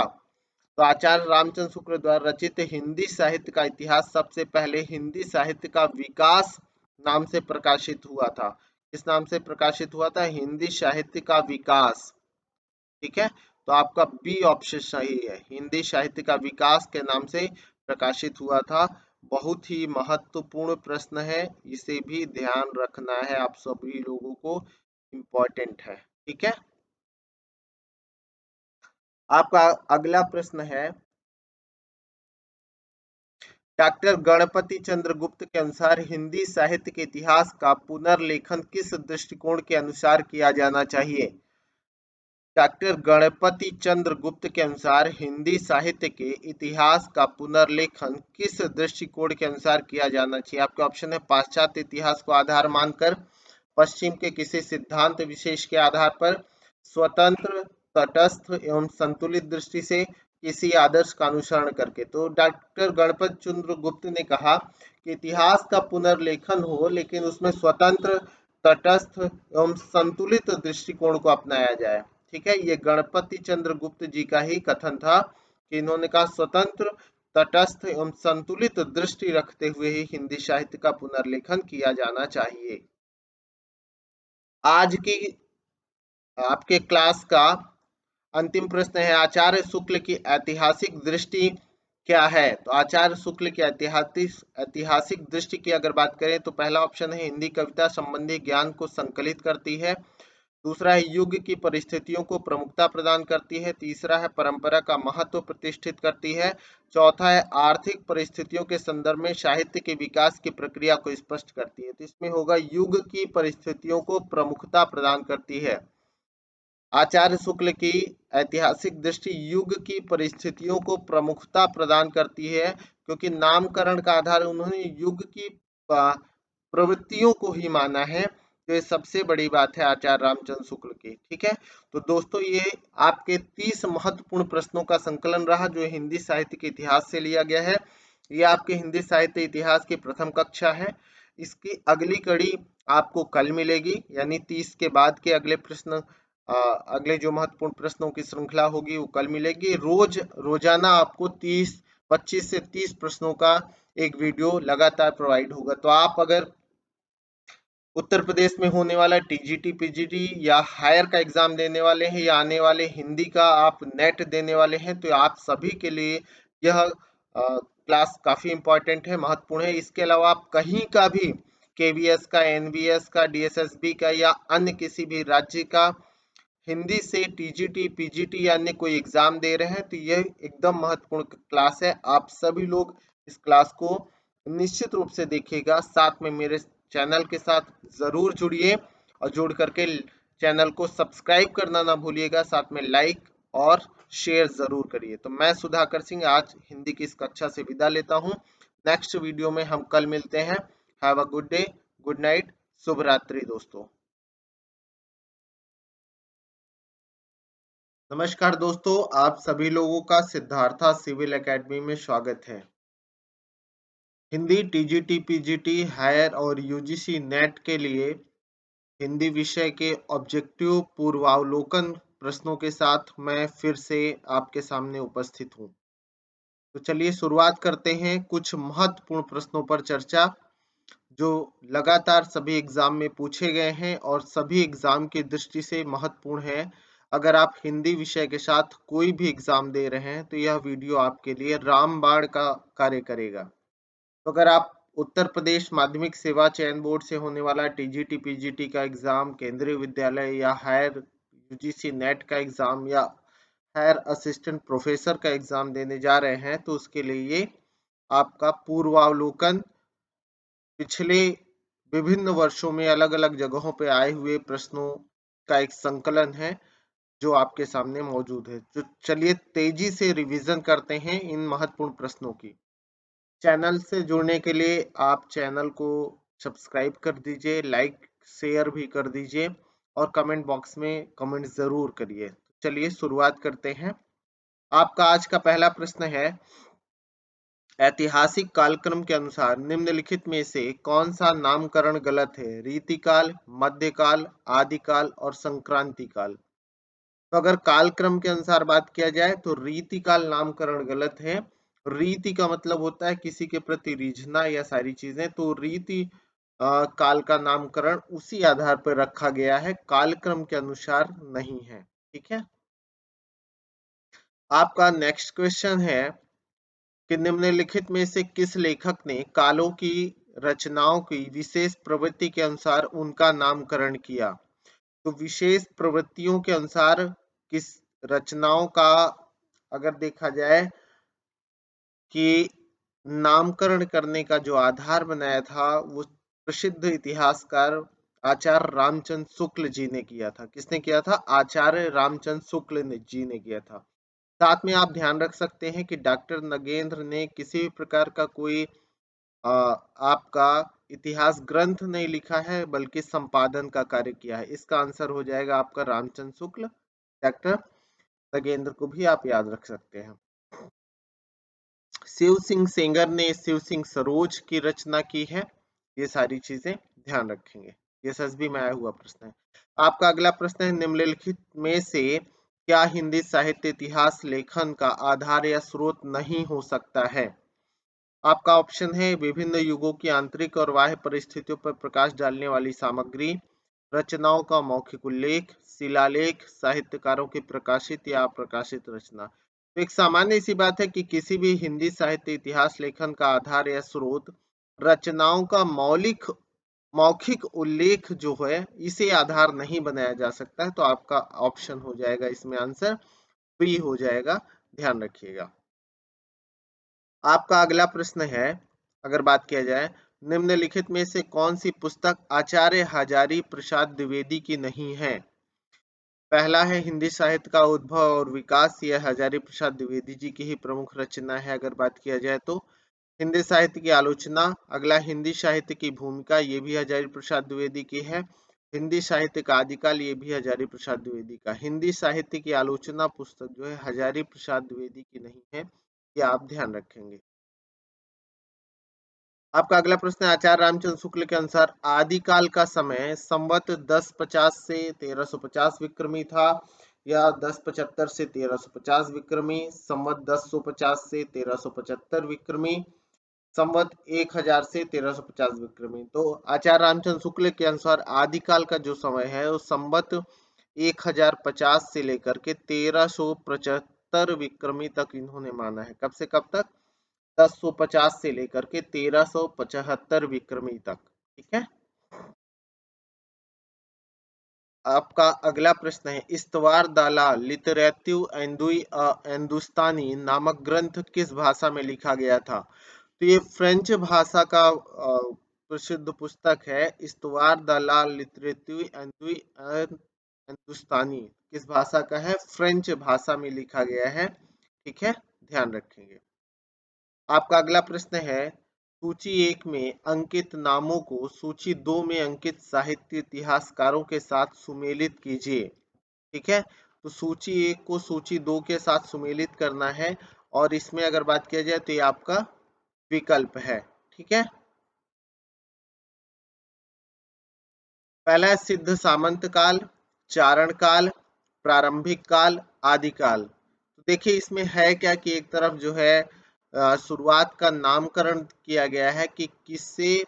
तो आचार्य रामचंद्र शुक्ल द्वारा रचित हिंदी साहित्य का इतिहास सबसे पहले हिंदी साहित्य का विकास नाम से प्रकाशित हुआ था। किस नाम से प्रकाशित हुआ था? हिंदी साहित्य का विकास। ठीक है, तो आपका बी ऑप्शन सही है, हिंदी साहित्य का विकास के नाम से प्रकाशित हुआ था। बहुत ही महत्वपूर्ण प्रश्न है, इसे भी ध्यान रखना है आप सभी लोगों को, इम्पोर्टेंट है। ठीक है। आपका अगला प्रश्न है, डॉक्टर गणपति चंद्र गुप्त के अनुसार हिंदी साहित्य के इतिहास का पुनर्लेखन किस दृष्टिकोण के अनुसार किया जाना चाहिए? डॉक्टर गणपति चंद्र गुप्त के अनुसार हिंदी साहित्य के इतिहास का पुनर्लेखन किस दृष्टिकोण के अनुसार किया जाना चाहिए? आपके ऑप्शन है पाश्चात्य इतिहास को आधार मानकर, पश्चिम के किसी सिद्धांत विशेष के आधार पर, स्वतंत्र, तटस्थ एवं संतुलित दृष्टि से, किसी आदर्श का अनुसरण करके। तो डॉक्टर गणपति चंद्र गुप्त ने कहा कि इतिहास का पुनर्लेखन हो लेकिन उसमें स्वतंत्र, तटस्थ एवं संतुलित दृष्टिकोण को अपनाया जाए। ठीक है, ये गणपति चंद्र गुप्त जी का ही कथन था कि इन्होंने कहा स्वतंत्र, तटस्थ एवं संतुलित दृष्टि रखते हुए ही हिंदी साहित्य का पुनर्लेखन किया जाना चाहिए। आज की आपके क्लास का अंतिम प्रश्न है, आचार्य शुक्ल की ऐतिहासिक दृष्टि क्या है? तो आचार्य शुक्ल की ऐतिहासिक दृष्टि की अगर बात करें तो पहला ऑप्शन है हिंदी कविता संबंधी ज्ञान को संकलित करती है, दूसरा है युग की परिस्थितियों को प्रमुखता प्रदान करती है, तीसरा है परंपरा का महत्व प्रतिष्ठित करती है, चौथा है आर्थिक परिस्थितियों के संदर्भ में साहित्य के विकास की प्रक्रिया को स्पष्ट करती है। तो इसमें होगा युग की परिस्थितियों को प्रमुखता प्रदान करती है। आचार्य शुक्ल की ऐतिहासिक दृष्टि युग की परिस्थितियों को प्रमुखता प्रदान करती है, क्योंकि नामकरण का आधार उन्होंने युग की प्रवृत्तियों को ही माना है तो ये सबसे बड़ी बात है आचार्य रामचंद्र शुक्ल की। ठीक है, तो दोस्तों ये आपके 30 महत्वपूर्ण प्रश्नों का संकलन रहा जो हिंदी साहित्य के इतिहास से लिया गया है। ये आपके हिंदी साहित्य इतिहास की प्रथम कक्षा है। इसकी अगली कड़ी आपको कल मिलेगी, यानी 30 के बाद के अगले प्रश्न, अगले जो महत्वपूर्ण प्रश्नों की श्रृंखला होगी वो कल मिलेगी। रोजाना आपको 25 से 30 प्रश्नों का एक वीडियो लगातार प्रोवाइड होगा। तो आप अगर उत्तर प्रदेश में होने वाला टीजीटी पीजीटी या हायर का एग्जाम देने वाले हैं, या आने वाले हिंदी का आप नेट देने वाले हैं, तो आप सभी के लिए यह क्लास काफी इंपॉर्टेंट है, महत्वपूर्ण है। इसके अलावा आप कहीं का भी केवीएस का, एनवीएस का, डीएसएसबी का या अन्य किसी भी राज्य का हिंदी से टीजीटी पीजीटी या अन्य कोई एग्जाम दे रहे हैं, तो यह एकदम महत्वपूर्ण क्लास है। आप सभी लोग इस क्लास को निश्चित रूप से देखिएगा, साथ में मेरे चैनल के साथ जरूर जुड़िए और जुड़ करके चैनल को सब्सक्राइब करना ना भूलिएगा, साथ में लाइक और शेयर जरूर करिए। तो मैं सुधाकर सिंह आज हिंदी की इस कक्षा से विदा लेता हूं। नेक्स्ट वीडियो में हम कल मिलते हैं। Have a good day, good night, शुभ रात्रि दोस्तों। नमस्कार दोस्तों, आप सभी लोगों का सिद्धार्था सिविल एकेडमी में स्वागत है। हिंदी टीजीटी पीजीटी हायर और यूजीसी नेट के लिए हिंदी विषय के ऑब्जेक्टिव पूर्वावलोकन प्रश्नों के साथ मैं फिर से आपके सामने उपस्थित हूं। तो चलिए शुरुआत करते हैं कुछ महत्वपूर्ण प्रश्नों पर चर्चा जो लगातार सभी एग्जाम में पूछे गए हैं और सभी एग्जाम की दृष्टि से महत्वपूर्ण है। अगर आप हिंदी विषय के साथ कोई भी एग्जाम दे रहे हैं तो यह वीडियो आपके लिए रामबाण का कार्य करेगा। तो अगर आप उत्तर प्रदेश माध्यमिक सेवा चयन बोर्ड से होने वाला टीजीटी पीजीटी का एग्जाम, केंद्रीय विद्यालय या हायर यूजीसी नेट का एग्जाम या हायर असिस्टेंट प्रोफेसर का एग्जाम देने जा रहे हैं, तो उसके लिए ये आपका पूर्वावलोकन पिछले विभिन्न वर्षों में अलग अलग जगहों पे आए हुए प्रश्नों का एक संकलन है जो आपके सामने मौजूद है। तो चलिए तेजी से रिवीजन करते हैं इन महत्वपूर्ण प्रश्नों की। चैनल से जुड़ने के लिए आप चैनल को सब्सक्राइब कर दीजिए, लाइक शेयर भी कर दीजिए और कमेंट बॉक्स में कमेंट जरूर करिए। चलिए शुरुआत करते हैं। आपका आज का पहला प्रश्न है, ऐतिहासिक कालक्रम के अनुसार निम्नलिखित में से कौन सा नामकरण गलत है? रीतिकाल, मध्यकाल, आदिकाल और संक्रांति काल। तो अगर कालक्रम के अनुसार बात किया जाए तो रीतिकाल नामकरण गलत है। रीति का मतलब होता है किसी के प्रति रीझना या सारी चीजें, तो रीति काल का नामकरण उसी आधार पर रखा गया है, कालक्रम के अनुसार नहीं है। ठीक है, आपका नेक्स्ट क्वेश्चन है कि निम्नलिखित में से किस लेखक ने कालों की रचनाओं की विशेष प्रवृत्ति के अनुसार उनका नामकरण किया? तो विशेष प्रवृत्तियों के अनुसार किस रचनाओं का अगर देखा जाए कि नामकरण करने का जो आधार बनाया था वो प्रसिद्ध इतिहासकार आचार्य रामचंद्र शुक्ल जी ने किया था। किसने किया था? आचार्य रामचंद्र शुक्ल जी ने किया था। साथ में आप ध्यान रख सकते हैं कि डॉक्टर नगेंद्र ने किसी भी प्रकार का कोई आपका इतिहास ग्रंथ नहीं लिखा है बल्कि संपादन का कार्य किया है। इसका आंसर हो जाएगा आपका रामचंद्र शुक्ल। डॉक्टर नगेंद्र को भी आप याद रख सकते हैं। शिव सिंह सेंगर ने शिव सिंह सरोज की रचना की है। ये सारी चीजें ध्यान रखेंगे। ये एसएसबी में आया हुआ प्रश्न है। आपका अगला प्रश्न है, निम्नलिखित में से क्या हिंदी साहित्य इतिहास लेखन का आधार या स्रोत नहीं हो सकता है? आपका ऑप्शन है विभिन्न युगों की आंतरिक और बाह्य परिस्थितियों पर प्रकाश डालने वाली सामग्री, रचनाओं का मौखिक उल्लेख, शिलालेख, साहित्यकारों की प्रकाशित या अप्रकाशित रचना। तो एक सामान्य सी बात है कि किसी भी हिंदी साहित्य इतिहास लेखन का आधार या स्रोत रचनाओं का मौखिक उल्लेख जो है इसे आधार नहीं बनाया जा सकता है। तो आपका ऑप्शन हो जाएगा इसमें आंसर बी हो जाएगा, ध्यान रखिएगा। आपका अगला प्रश्न है, अगर बात किया जाए निम्नलिखित में से कौन सी पुस्तक आचार्य हजारी प्रसाद द्विवेदी की नहीं है? पहला है हिंदी साहित्य का उद्भव और विकास, यह हजारी प्रसाद द्विवेदी जी की ही प्रमुख रचना है। अगर बात किया जाए तो हिंदी साहित्य की आलोचना, अगला हिंदी साहित्य की भूमिका, ये भी हजारी प्रसाद द्विवेदी की है। हिंदी साहित्य का आदिकाल, ये भी हजारी प्रसाद द्विवेदी का। हिंदी साहित्य की आलोचना पुस्तक जो है हजारी प्रसाद द्विवेदी की नहीं है, ये आप ध्यान रखेंगे। आपका अगला प्रश्न है, आचार्य रामचंद्र शुक्ल के अनुसार आदिकाल का समय संवत 1050 से 1350 विक्रमी था, या 1075 से 1350 विक्रमी, संवत 1050 से 1375 विक्रमी, संवत 1000 से 1350 विक्रमी। तो आचार्य रामचंद्र शुक्ल के अनुसार आदिकाल का जो समय है वो संवत 1050 से लेकर के 1375 विक्रमी तक इन्होंने माना है। कब से कब तक? 1050 से लेकर के 1375 विक्रमी तक। ठीक है। आपका अगला प्रश्न है, इस्तवार दलाल लिटरेटिव हिंदुस्तानी नामक ग्रंथ किस भाषा में लिखा गया था? तो ये फ्रेंच भाषा का प्रसिद्ध पुस्तक है। इस्तवार दलाल लिटरेटिव हिंदुस्तानी किस भाषा का है? फ्रेंच भाषा में लिखा गया है। ठीक है, ध्यान रखेंगे। आपका अगला प्रश्न है, सूची 1 में अंकित नामों को सूची 2 में अंकित साहित्य इतिहासकारों के साथ सुमेलित कीजिए। ठीक है, तो सूची 1 को सूची 2 के साथ सुमेलित करना है, और इसमें अगर बात किया जाए तो ये आपका विकल्प है। ठीक है, पहला है सिद्ध सामंत काल, चारण काल, प्रारंभिक काल, आदिकाल। तो देखिए इसमें है क्या कि एक तरफ जो है शुरुआत का नामकरण किया गया है कि किसने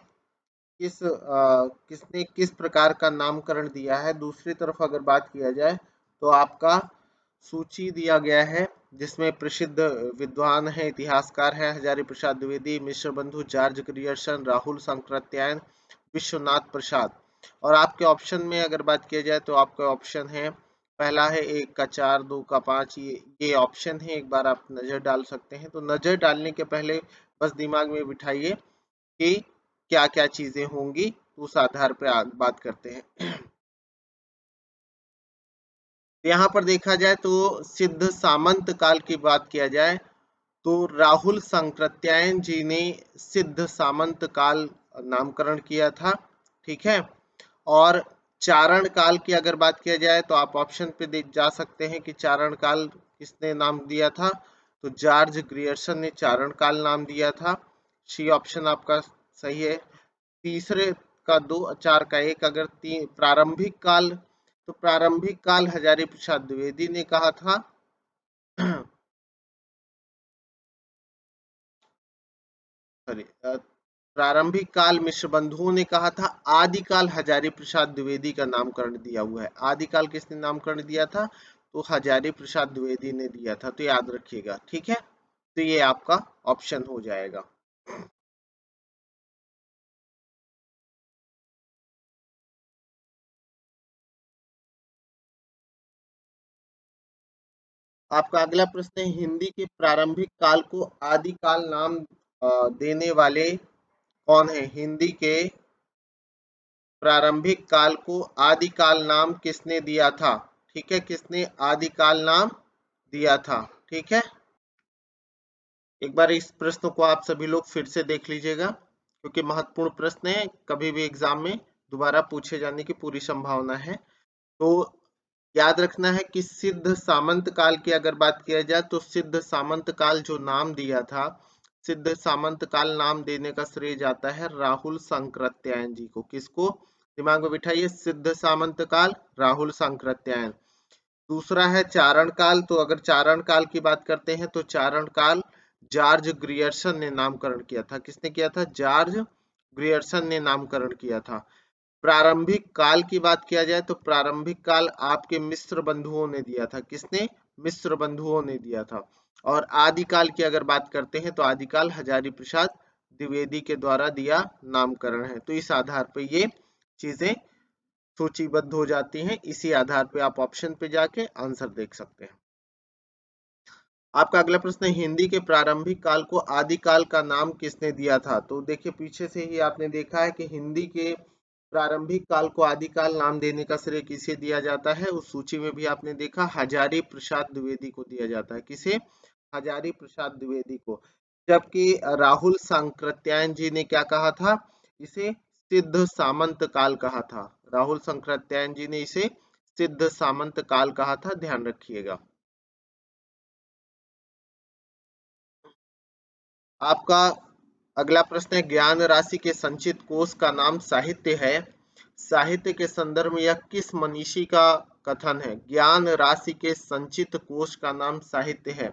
किस प्रकार का नामकरण दिया है। दूसरी तरफ अगर बात किया जाए तो आपका सूची दिया गया है जिसमें प्रसिद्ध विद्वान है, इतिहासकार है हजारी प्रसाद द्विवेदी, मिश्र बंधु, जॉर्ज ग्रियर्सन, राहुल सांकृत्यायन, विश्वनाथ प्रसाद। और आपके ऑप्शन में अगर बात किया जाए तो आपका ऑप्शन है, पहला है 1 का 4, 2 का 5, ये ऑप्शन है। एक बार आप नजर डाल सकते हैं। तो नजर डालने के पहले बस दिमाग में बिठाइए कि क्या क्या चीजें होंगी, उस आधार पर बात करते हैं। यहाँ पर देखा जाए तो सिद्ध सामंत काल की बात किया जाए तो राहुल सांकृत्यायन जी ने सिद्ध सामंत काल नामकरण किया था। ठीक है, और चारण काल की अगर बात किया जाए तो आप ऑप्शन पे जा सकते हैं कि चारण काल किसने नाम दिया था। तो जॉर्ज ग्रियर्सन ने चारण काल नाम दिया था। सी ऑप्शन आपका सही है। तीसरे का 2, 4 का 1, अगर प्रारंभिक काल, तो प्रारंभिक काल हजारी प्रसाद द्विवेदी ने कहा था। सॉरी, प्रारंभिक काल मिश्र बंधुओं ने कहा था। आदिकाल हजारी प्रसाद द्विवेदी का नामकरण दिया हुआ है। आदिकाल किसने नामकरण दिया था? तो हजारी प्रसाद द्विवेदी ने दिया था। तो याद रखिएगा। ठीक है, तो ये आपका ऑप्शन हो जाएगा। आपका अगला प्रश्न है, हिंदी के प्रारंभिक काल को आदिकाल नाम देने वाले कौन है? हिंदी के प्रारंभिक काल को आदिकाल नाम किसने दिया था? ठीक है, किसने आदिकाल नाम दिया था? ठीक है, एक बार इस प्रश्न को आप सभी लोग फिर से देख लीजिएगा क्योंकि महत्वपूर्ण प्रश्न है, कभी भी एग्जाम में दोबारा पूछे जाने की पूरी संभावना है। तो याद रखना है कि सिद्ध सामंत काल की अगर बात किया जाए तो सिद्ध सामंत काल जो नाम दिया था, सिद्ध सामंत काल नाम देने का श्रेय जाता है राहुल सांकृत्यायन जी को। किसको? दिमाग में बिठाइए, सिद्ध सामंत काल, राहुल सांकृत्यायन। दूसरा है चारण काल। तो अगर चारण काल की बात करते हैं तो चारण काल जॉर्ज ग्रियर्सन ने नामकरण किया था। किसने किया था? जॉर्ज ग्रियर्सन ने नामकरण किया था। प्रारंभिक काल की बात किया जाए तो प्रारंभिक काल आपके मिश्र बंधुओं ने दिया था। किसने? मिश्र बंधुओं ने दिया था। और आदिकाल की अगर बात करते हैं तो आदिकाल हजारी प्रसाद द्विवेदी के द्वारा दिया नामकरण है। तो इस आधार पर ये चीजें सूचीबद्ध हो जाती हैं। इसी आधार पे आप ऑप्शन पे जाके आंसर देख सकते हैं। आपका अगला प्रश्न है, हिंदी के प्रारंभिक काल को आदिकाल का नाम किसने दिया था? तो देखिए पीछे से ही आपने देखा है कि हिंदी के प्रारंभिक काल को आदिकाल नाम देने का श्रेय किसे दिया जाता है। उस सूची में भी आपने देखा हजारी प्रसाद द्विवेदी को दिया जाता है। किसे? हजारी प्रसाद द्विवेदी को। जबकि राहुल सांकृत्यायन जी ने क्या कहा था? इसे सिद्ध सामंत काल कहा था। राहुल सांकृत्यायन जी ने इसे सिद्ध सामंत काल कहा था, ध्यान रखिएगा। आपका अगला प्रश्न है, ज्ञान राशि के संचित कोष का नाम साहित्य है। साहित्य के संदर्भ में यह किस मनीषी का कथन है? ज्ञान राशि के संचित कोष का नाम साहित्य है।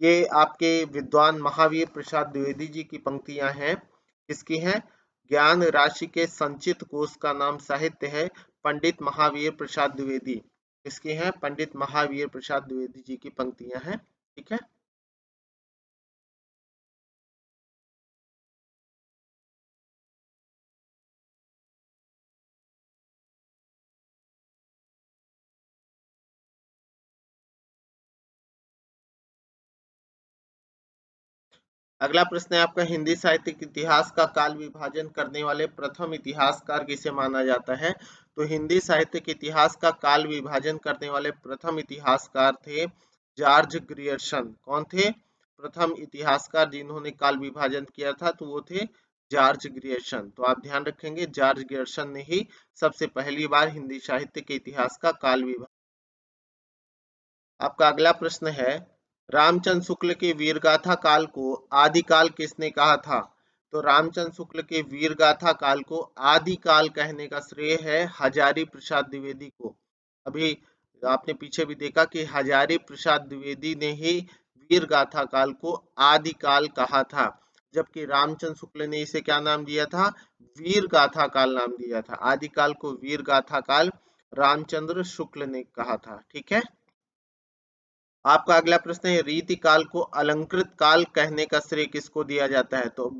ये आपके विद्वान महावीर प्रसाद द्विवेदी जी की पंक्तियां हैं। किसकी हैं? ज्ञान राशि के संचित कोष का नाम साहित्य है, पंडित महावीर प्रसाद द्विवेदी। किसकी हैं? पंडित महावीर प्रसाद द्विवेदी जी की पंक्तियां हैं। ठीक है। अगला प्रश्न है आपका, हिंदी साहित्य के इतिहास का काल विभाजन करने वाले प्रथम इतिहासकार किसे माना जाता है? तो हिंदी साहित्य के इतिहास का काल विभाजन करने वाले प्रथम इतिहासकार थे जॉर्ज ग्रियर्सन। कौन थे? प्रथम इतिहासकार जिन्होंने काल विभाजन किया था तो वो थे जॉर्ज ग्रियर्सन। तो आप ध्यान रखेंगे, जॉर्ज ग्रियर्सन ने ही सबसे पहली बार हिंदी साहित्य के इतिहास का काल विभाजन। आपका अगला प्रश्न है, रामचंद्र शुक्ल के वीरगाथा काल को आदिकाल किसने कहा था? तो रामचंद्र शुक्ल के वीरगाथा काल को आदिकाल कहने का श्रेय है हजारी प्रसाद द्विवेदी को। अभी आपने पीछे भी देखा कि हजारी प्रसाद द्विवेदी ने ही वीरगाथा काल को आदिकाल कहा था, जबकि रामचंद्र शुक्ल ने इसे क्या नाम दिया था? वीरगाथा काल नाम दिया था। आदिकाल को वीरगाथा काल रामचंद्र शुक्ल ने कहा था। ठीक है। आपका अगला प्रश्न है, रीति काल को अलंकृत काल कहने का श्रेय किसको दिया जाता है? तो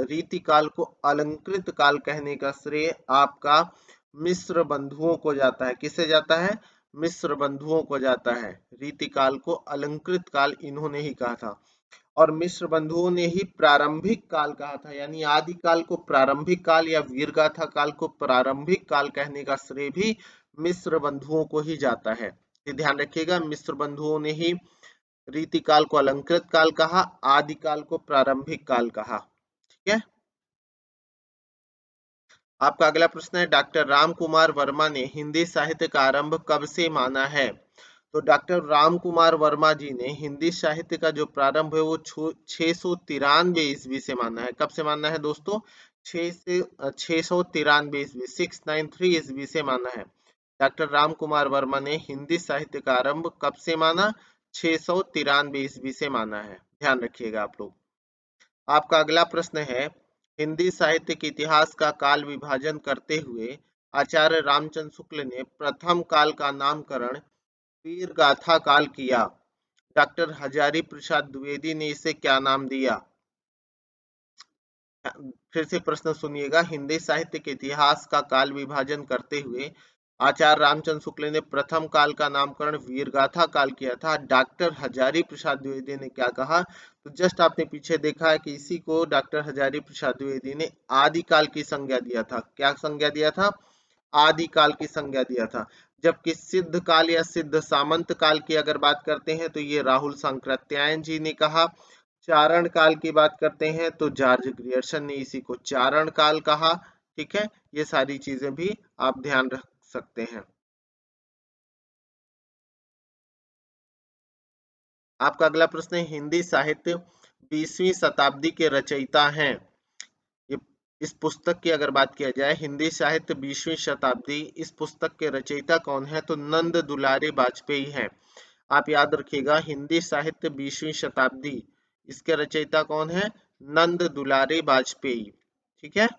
रीति काल को अलंकृत काल कहने का श्रेय आपका मिश्र बंधुओं को जाता है। किसे जाता है? मिश्र बंधुओं को जाता है। रीति काल को अलंकृत काल इन्होंने ही कहा था, और मिश्र बंधुओं ने ही प्रारंभिक काल कहा था। यानी आदि काल को प्रारंभिक काल या वीरगाथा काल को प्रारंभिक काल कहने का श्रेय भी मिश्र बंधुओं को ही जाता है। ये ध्यान रखिएगा, मिश्र बंधुओं ने ही रीति काल को अलंकृत काल कहा, आदि काल को प्रारंभिक काल कहा। ठीक है। आपका अगला प्रश्न है, डॉक्टर राम कुमार वर्मा ने हिंदी साहित्य का आरंभ कब से माना है? तो डॉक्टर राम कुमार वर्मा जी ने हिंदी साहित्य का जो प्रारंभ है वो 693 ईस्वी से माना है। कब से माना है दोस्तों? 693 ईस्वी, 693 ईस्वी से माना है। डॉक्टर राम कुमार वर्मा ने हिंदी साहित्य का आरंभ कब से माना? 693 ईस्वी से माना है। ध्यान रखिएगा आप लोग। आपका अगला प्रश्न है, हिंदी साहित्य के इतिहास का काल विभाजन करते हुए आचार्य रामचंद्र शुक्ल ने प्रथम काल का नामकरण वीर गाथा काल किया। डॉक्टर हजारी प्रसाद द्विवेदी ने इसे क्या नाम दिया? फिर से प्रश्न सुनिएगा, हिंदी साहित्य के इतिहास का काल विभाजन करते हुए आचार्य रामचंद्र शुक्ल ने प्रथम काल का नामकरण वीरगाथा काल किया था। डॉक्टर हजारी प्रसाद द्विवेदी ने क्या कहा? तो जस्ट आपने पीछे देखा है कि इसी को डॉक्टर हजारी प्रसाद द्विवेदी ने आदिकाल की संज्ञा दिया था। क्या संज्ञा दिया था? आदिकाल की संज्ञा दिया था। जबकि सिद्ध काल या सिद्ध सामंत काल की अगर बात करते हैं तो ये राहुल सांकृत्यायन जी ने कहा। चारण काल की बात करते हैं तो जॉर्ज ग्रियर्सन ने इसी को चारण काल कहा। ठीक है, ये सारी चीजें भी आप ध्यान रख सकते हैं। आपका अगला प्रश्न है, हिंदी साहित्य 20वीं शताब्दी के रचयिता हैं। ये इस पुस्तक की अगर बात किया जाए, हिंदी साहित्य 20वीं शताब्दी, इस पुस्तक के रचयिता कौन है? तो नंद दुलारी वाजपेयी हैं। आप याद रखिएगा, हिंदी साहित्य 20वीं शताब्दी, इसके रचयिता कौन है? नंद दुलारी वाजपेयी। ठीक है।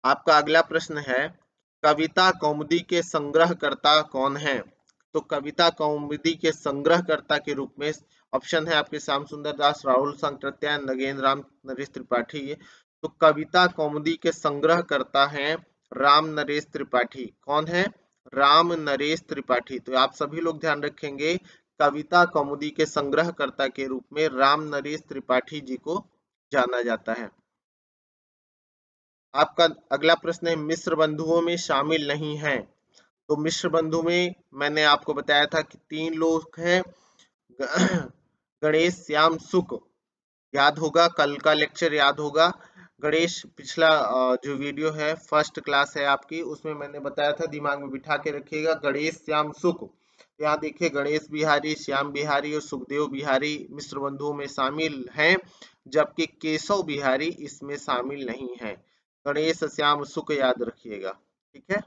आपका अगला प्रश्न है, कविता कौमुदी के संग्रहकर्ता कौन है? तो कविता कौमुदी के संग्रहकर्ता के रूप में ऑप्शन है आपके श्याम सुंदर दास, राहुल सांकृत्यायन, नगेंद्र राम, नरेश त्रिपाठी। तो कविता कौमुदी के संग्रहकर्ता हैं राम नरेश त्रिपाठी। कौन है? राम नरेश त्रिपाठी। तो आप सभी लोग ध्यान रखेंगे, कविता कौमुदी के संग्रहकर्ता के रूप में राम नरेश त्रिपाठी जी को जाना जाता है। आपका अगला प्रश्न है, मिश्र बंधुओं में शामिल नहीं है। तो मिश्र बंधु में मैंने आपको बताया था कि 3 लोग हैं, गणेश श्याम सुक, याद होगा, कल का लेक्चर याद होगा। गणेश पिछला जो वीडियो है फर्स्ट क्लास है आपकी, उसमें मैंने बताया था, दिमाग में बिठा के रखिएगा। गणेश श्याम सुख, यहाँ देखिए गणेश बिहारी, श्याम बिहारी और सुखदेव बिहारी मिश्र बंधुओं में शामिल हैं, जबकि केशव बिहारी इसमें शामिल नहीं है। गणेश श्याम सुख याद रखिएगा, ठीक है।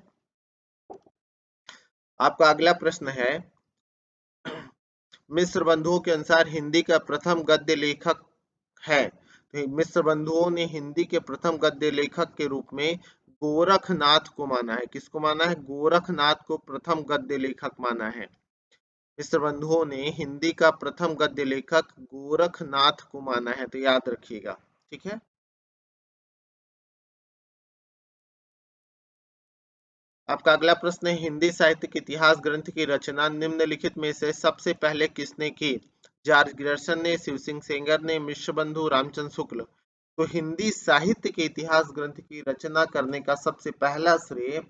आपका अगला प्रश्न है, मिश्र बंधुओं के अनुसार हिंदी का प्रथम गद्य लेखक है। तो मिश्र बंधुओं ने हिंदी के प्रथम गद्य लेखक के रूप में गोरखनाथ को माना है। किसको माना है? गोरखनाथ को प्रथम गद्य लेखक माना है। मिश्र बंधुओं ने हिंदी का प्रथम गद्य लेखक गोरखनाथ को माना है, तो याद रखिएगा, ठीक है। आपका अगला प्रश्न है, हिंदी साहित्य के इतिहास ग्रंथ की रचना निम्नलिखित में से सबसे पहले किसने की? जॉर्ज ग्रियर्सन ने, शिव सिंह सेंगर ने, मिश्र बंधु, रामचंद्र शुक्ल। तो हिंदी साहित्य के इतिहास ग्रंथ की रचना करने का सबसे पहला श्रेय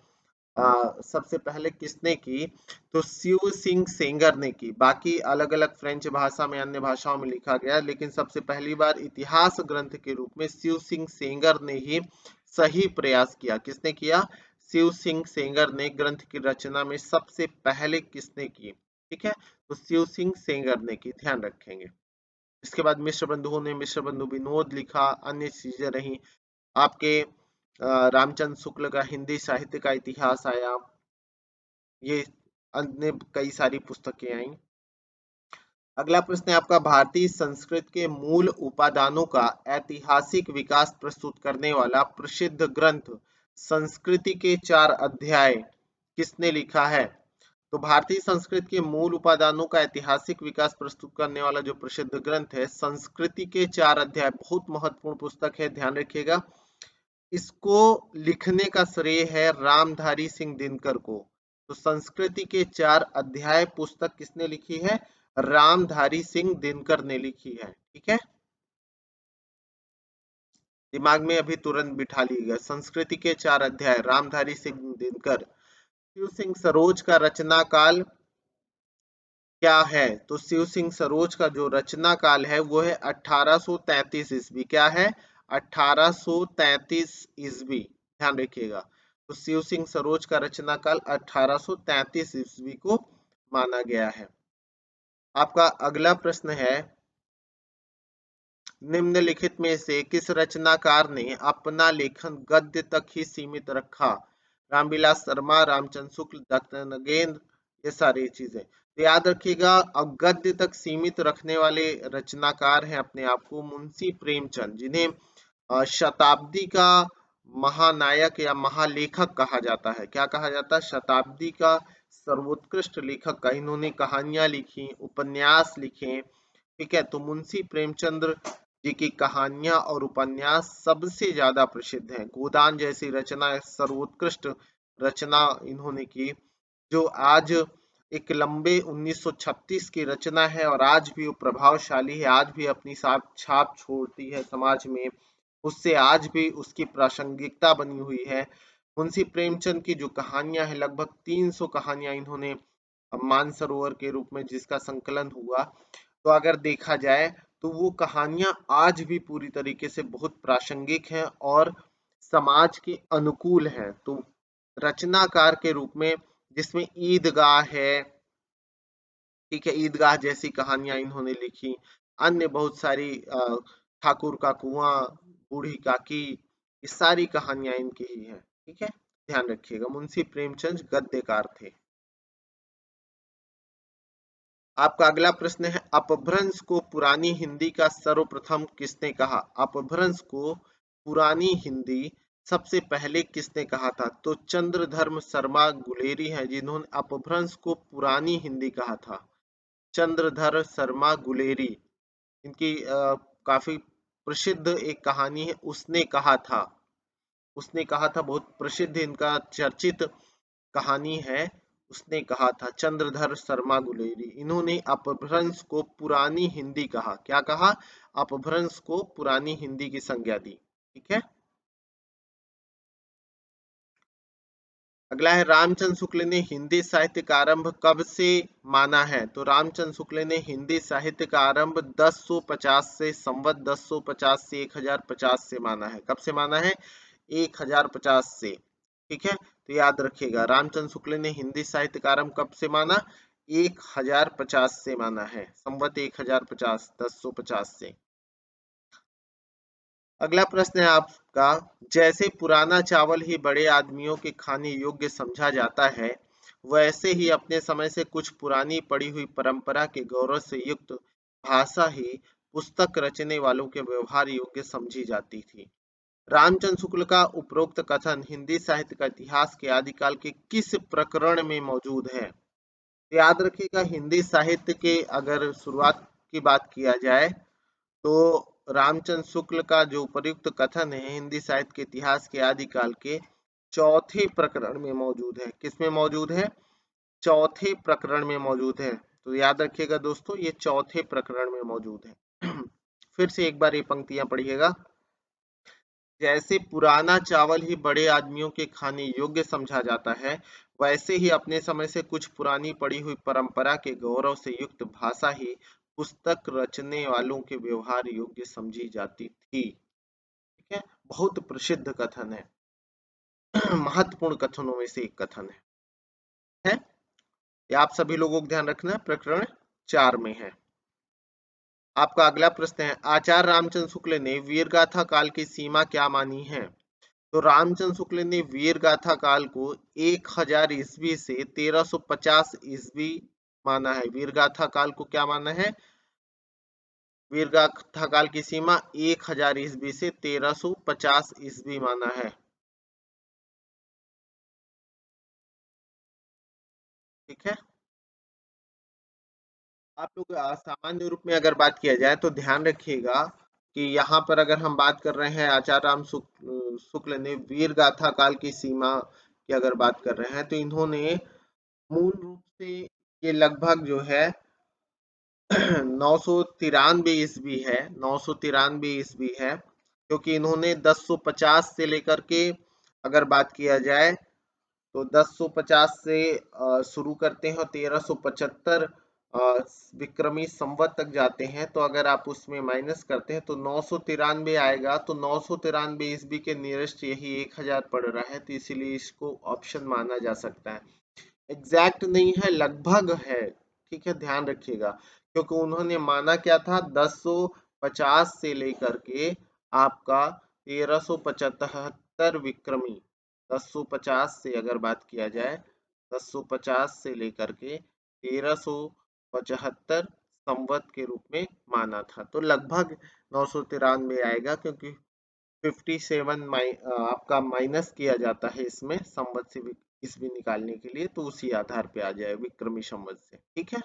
सबसे पहले किसने की? तो शिव सिंह सेंगर ने की। बाकी अलग अलग फ्रेंच भाषा में, अन्य भाषाओं में लिखा गया, लेकिन सबसे पहली बार इतिहास ग्रंथ के रूप में शिव सिंह सेंगर ने ही सही प्रयास किया। किसने किया? शिव सिंह सेंगर ने ग्रंथ की रचना में सबसे पहले किसने की? ठीक है, तो शिव सिंह सेंगर ने की, ध्यान रखेंगे। इसके बाद मिश्र बंधुओं ने मिश्र बंधु विनोद लिखा, अन्य चीजें रही। आपके रामचंद्र शुक्ल का हिंदी साहित्य का इतिहास आया, ये अन्य कई सारी पुस्तकें आई। अगला प्रश्न है आपका, भारतीय संस्कृत के मूल उपादानों का ऐतिहासिक विकास प्रस्तुत करने वाला प्रसिद्ध ग्रंथ संस्कृति के 4 अध्याय किसने लिखा है? तो भारतीय संस्कृत के मूल उपादानों का ऐतिहासिक विकास प्रस्तुत करने वाला जो प्रसिद्ध ग्रंथ है संस्कृति के 4 अध्याय, बहुत महत्वपूर्ण पुस्तक है, ध्यान रखिएगा। इसको लिखने का श्रेय है रामधारी सिंह दिनकर को। तो संस्कृति के 4 अध्याय पुस्तक किसने लिखी है? रामधारी सिंह दिनकर ने लिखी है, ठीक है। दिमाग में अभी तुरंत बिठा लीजिएगा, संस्कृति के 4 अध्याय, रामधारी सिंह दिनकर। शिव सिंह सरोज का रचना काल क्या है? तो शिव सिंह सरोज का जो रचना काल है वो है 1833 ईस्वी। क्या है? 1833 ईस्वी, ध्यान रखिएगा। तो शिव सिंह सरोज का रचना काल 1833 ईस्वी को माना गया है। आपका अगला प्रश्न है, निम्नलिखित में से किस रचनाकार ने अपना लेखन गद्य तक ही सीमित रखा? रामविलास शर्मा, रामचंद्र शुक्ल, डॉक्टर नगेंद्र, ये सारी चीजें। तो याद रखिएगा, गद्य तक सीमित रखने वाले रचनाकार हैं अपने आप को मुंशी प्रेमचंद, जिन्हें शताब्दी का महानायक या महालेखक कहा जाता है। क्या कहा जाता है? शताब्दी का सर्वोत्कृष्ट लेखक का। इन्होंने कहानियां लिखी, उपन्यास लिखे, ठीक है। तो मुंशी प्रेमचंद्र जी की कहानियां और उपन्यास सबसे ज्यादा प्रसिद्ध हैं। गोदान जैसी रचना, सर्वोत्कृष्ट रचना इन्होंने की, जो आज एक लंबे 1936 की रचना है और आज भी वो प्रभावशाली है, आज भी अपनी छाप छोड़ती है समाज में, उससे आज भी उसकी प्रासंगिकता बनी हुई है। मुंशी प्रेमचंद की जो कहानियां हैं, लगभग 300 कहानियां इन्होंने मानसरोवर के रूप में जिसका संकलन हुआ, तो अगर देखा जाए तो वो कहानियां आज भी पूरी तरीके से बहुत प्रासंगिक हैं और समाज के अनुकूल हैं। तो रचनाकार के रूप में जिसमें ईदगाह है, ठीक है, ईदगाह जैसी कहानियां इन्होंने लिखी, अन्य बहुत सारी ठाकुर का कुआं, बूढ़ी काकी, ये सारी कहानियां इनकी ही हैं, ठीक है। ध्यान रखिएगा, मुंशी प्रेमचंद गद्यकार थे। आपका अगला प्रश्न है, अपभ्रंश को पुरानी हिंदी का सर्वप्रथम किसने कहा? अपभ्रंश को पुरानी हिंदी सबसे पहले किसने कहा था? तो चंद्रधर्म शर्मा गुलेरी हैं जिन्होंने अपभ्रंश को पुरानी हिंदी कहा था। चंद्रधर शर्मा गुलेरी, इनकी काफी प्रसिद्ध एक कहानी है, उसने कहा था। उसने कहा था, बहुत प्रसिद्ध इनका चर्चित कहानी है, उसने कहा था। चंद्रधर शर्मा गुलेरी, इन्होंने अपभ्रंश को पुरानी हिंदी कहा। क्या कहा? अपभ्रंश को पुरानी हिंदी की संज्ञा दी, ठीक है। अगला है रामचंद्र शुक्ल ने हिंदी साहित्य का आरंभ कब से माना है? तो रामचंद्र शुक्ल ने हिंदी साहित्य का आरंभ 1050 से संवत 1050 से 1050 से माना है। कब से माना है? 1050 से। ठीक है, तो याद रखिएगा रामचंद्र शुक्ल ने हिंदी साहित्य का आरंभ कब से माना? 1050 से माना है, संवत 1050 1050 से। अगला प्रश्न है आपका, जैसे पुराना चावल ही बड़े आदमियों के खाने योग्य समझा जाता है, वैसे ही अपने समय से कुछ पुरानी पड़ी हुई परंपरा के गौरव से युक्त भाषा ही पुस्तक रचने वालों के व्यवहार योग्य समझी जाती थी। रामचंद्र शुक्ल का उपरोक्त कथन हिंदी साहित्य का इतिहास के आदिकाल के किस प्रकरण में मौजूद है? याद रखिएगा हिंदी साहित्य के अगर शुरुआत की बात किया जाए तो रामचंद्र शुक्ल का जो उपयुक्त कथन है हिंदी साहित्य के इतिहास के आदिकाल के चौथे प्रकरण में मौजूद है। किसमें मौजूद है? चौथे प्रकरण में मौजूद है। तो याद रखिएगा दोस्तों ये चौथे प्रकरण में मौजूद है। फिर से एक बार ये पंक्तियां पढ़िएगा। जैसे पुराना चावल ही बड़े आदमियों के खाने योग्य समझा जाता है, वैसे ही अपने समय से कुछ पुरानी पड़ी हुई परंपरा के गौरव से युक्त भाषा ही पुस्तक रचने वालों के व्यवहार योग्य समझी जाती थी। ठीक है, बहुत प्रसिद्ध कथन है। महत्वपूर्ण कथनों में से एक कथन है? ये आप सभी लोगों को ध्यान रखना है, प्रकरण 4 में है। आपका अगला प्रश्न है, आचार्य रामचंद्र शुक्ल ने वीरगाथा काल की सीमा क्या मानी है? तो रामचंद्र शुक्ल ने वीर गाथा काल को 1000 ईस्वी से 1350 ईस्वी माना है। वीर गाथा काल को क्या माना है? वीर गाथा काल की सीमा 1000 ईस्वी से 1350 ईस्वी माना है। ठीक है, आप लोग सामान्य रूप में अगर बात किया जाए तो ध्यान रखिएगा कि यहाँ पर अगर हम बात कर रहे हैं आचार्य राम शुक्ल ने वीर गाथा काल की सीमा की अगर बात कर रहे हैं तो इन्होंने मूल रूप से ये लगभग जो है 993 ईस्वी है, 993 ईस्वी है, क्योंकि इन्होंने 1050 से लेकर के अगर बात किया जाए तो 1050 से शुरू करते हैं और 1375 विक्रमी संवत तक जाते हैं। तो अगर आप उसमें माइनस करते हैं तो 993 आएगा। तो 993 ईस्वी के नियरेस्ट यही 1000 पड़ रहा है, तो इसीलिए इसको ऑप्शन माना जा सकता है। एग्जैक्ट नहीं है, लगभग है। ठीक है, ध्यान रखिएगा क्योंकि उन्होंने माना क्या था 1050 से लेकर के आपका 1375 विक्रमी। 1050 से अगर बात किया जाए 1050 से लेकर के 1375 संवत के रूप में माना था। तो लगभग 993 आएगा क्योंकि 57 आपका माइनस किया जाता है इसमें संवत से ईस्वी निकालने के लिए, तो उसी आधार पे आ जाए विक्रमी संवत से। ठीक है,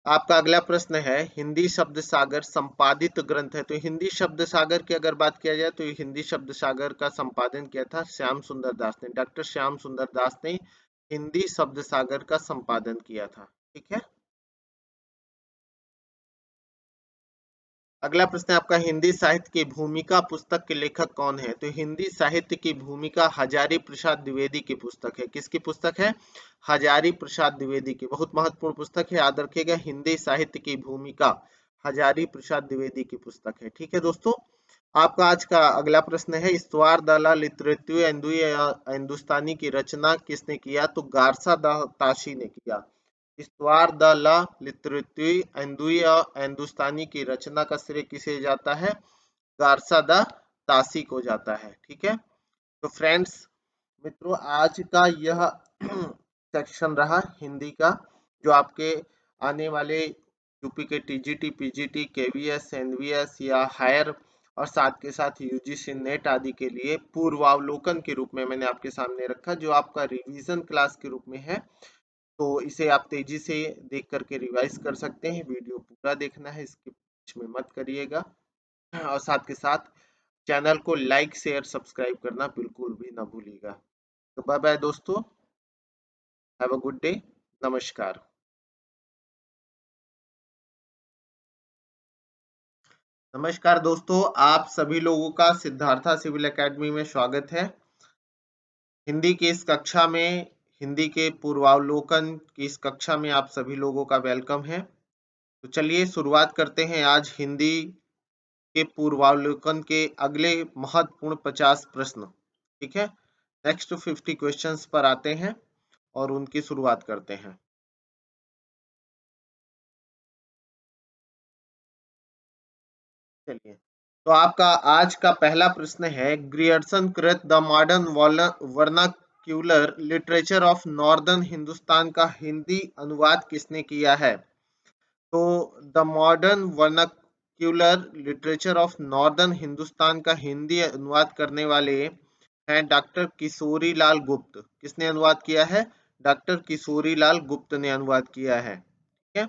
आपका अगला प्रश्न है, हिंदी शब्द सागर संपादित ग्रंथ है। तो हिंदी शब्द सागर की अगर बात किया जाए तो हिंदी शब्द सागर का संपादन किया था श्याम सुंदर दास ने। डॉक्टर श्याम सुंदर दास ने हिंदी शब्द सागर का संपादन किया था। ठीक है, अगला प्रश्न है आपका, हिंदी साहित्य की भूमिका पुस्तक के लेखक कौन है? तो हिंदी साहित्य की भूमिका हजारी प्रसाद द्विवेदी की पुस्तक है। किसकी पुस्तक है? हजारी प्रसाद द्विवेदी की। बहुत महत्वपूर्ण पुस्तक है, याद रखिएगा हिंदी साहित्य की भूमिका हजारी प्रसाद द्विवेदी की पुस्तक है। ठीक है दोस्तों, आपका आज का अगला प्रश्न है, इस्तवार दला लितरेतु हिंदुस्तानी की रचना किसने किया? तो गारसा द ताशी ने किया। इस्तवार द ला लितरेतु हिंदुस्तानी की रचना का श्रेय किसे जाता है? गारसा द तासी को जाता है। ठीक है, तो फ्रेंड्स मित्रों आज का यह सेक्शन रहा हिंदी का, जो आपके आने वाले यूपी के टीजीटी पीजीटी केवीएस एनवीएस या हायर और साथ के साथ यूजीसी नेट आदि के लिए पूर्वावलोकन के रूप में मैंने आपके सामने रखा, जो आपका रिवीजन क्लास के रूप में है। तो इसे आप तेजी से देख करके रिवाइज कर सकते हैं। वीडियो पूरा देखना है, इसके बीच में मत करिएगा, और साथ के साथ चैनल को लाइक शेयर सब्सक्राइब करना बिल्कुल भी ना भूलिएगा। तो बाय बाय दोस्तों, हैव अ गुड डे, नमस्कार। नमस्कार दोस्तों, आप सभी लोगों का सिद्धार्था सिविल एकेडमी में स्वागत है। हिंदी की इस कक्षा में, हिंदी के पूर्वावलोकन की इस कक्षा में आप सभी लोगों का वेलकम है। तो चलिए शुरुआत करते हैं आज हिंदी के पूर्वावलोकन के अगले महत्वपूर्ण 50 प्रश्न। ठीक है, नेक्स्ट 50 क्वेश्चंस पर आते हैं और उनकी शुरुआत करते हैं। चलिए, तो आपका आज का पहला प्रश्न है, ग्रियर्सन कृत the modern vernacular literature of northern Hindustan का हिंदी अनुवाद किसने किया है? तो the modern vernacular literature of northern Hindustan का हिंदी अनुवाद करने वाले हैं डॉक्टर किशोरी लाल गुप्त। किसने अनुवाद किया है? डॉक्टर किशोरी लाल गुप्त ने अनुवाद किया है। ठीक है,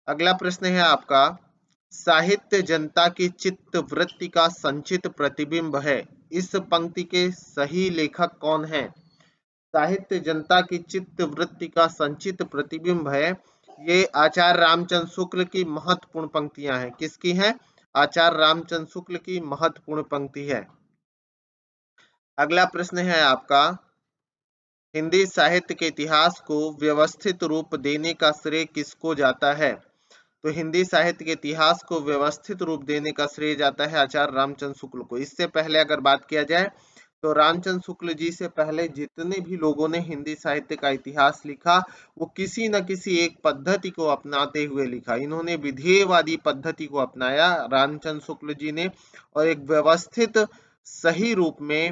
अगला प्रश्न है आपका, साहित्य जनता की चित्त वृत्ति का संचित प्रतिबिंब है, इस पंक्ति के सही लेखक कौन है? साहित्य जनता की चित्त वृत्ति का संचित प्रतिबिंब है, ये आचार्य रामचंद्र शुक्ल की महत्वपूर्ण पंक्तियां हैं। किसकी हैं? आचार्य रामचंद्र शुक्ल की महत्वपूर्ण पंक्ति है। अगला प्रश्न है आपका, हिंदी साहित्य के इतिहास को व्यवस्थित रूप देने का श्रेय किसको जाता है? तो हिंदी साहित्य के इतिहास को व्यवस्थित रूप देने का श्रेय जाता है आचार्य रामचंद्र शुक्ल को। इससे पहले अगर बात किया जाए तो रामचंद्र शुक्ल जी से पहले जितने भी लोगों ने हिंदी साहित्य का इतिहास लिखा, वो किसी न किसी एक पद्धति को अपनाते हुए लिखा। इन्होंने विधेयवादी पद्धति को अपनाया रामचंद्र शुक्ल जी ने, और एक व्यवस्थित सही रूप में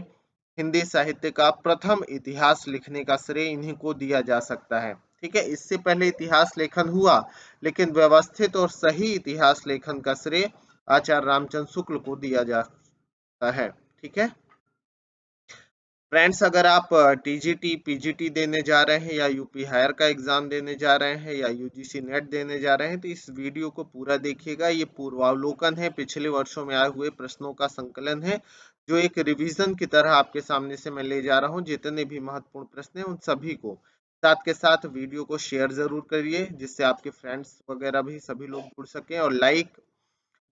हिंदी साहित्य का प्रथम इतिहास लिखने का श्रेय इन्हीं को दिया जा सकता है। ठीक है, इससे पहले इतिहास लेखन हुआ, लेकिन व्यवस्थित और सही इतिहास लेखन का श्रेय आचार्य रामचंद्र शुक्ल को दिया जाता है। ठीक है फ्रेंड्स, अगर आप टीजीटी पीजीटी देने जा रहे हैं, या यूपी हायर का एग्जाम देने जा रहे हैं, या यूजीसी नेट देने जा रहे हैं, तो इस वीडियो को पूरा देखिएगा। ये पूर्वावलोकन है, पिछले वर्षों में आए हुए प्रश्नों का संकलन है, जो एक रिवीजन की तरह आपके सामने से मैं ले जा रहा हूँ। जितने भी महत्वपूर्ण प्रश्न हैं उन सभी को साथ के साथ वीडियो को शेयर जरूर करिए, जिससे आपके फ्रेंड्स वगैरह भी सभी लोग जुड़ सके, और लाइक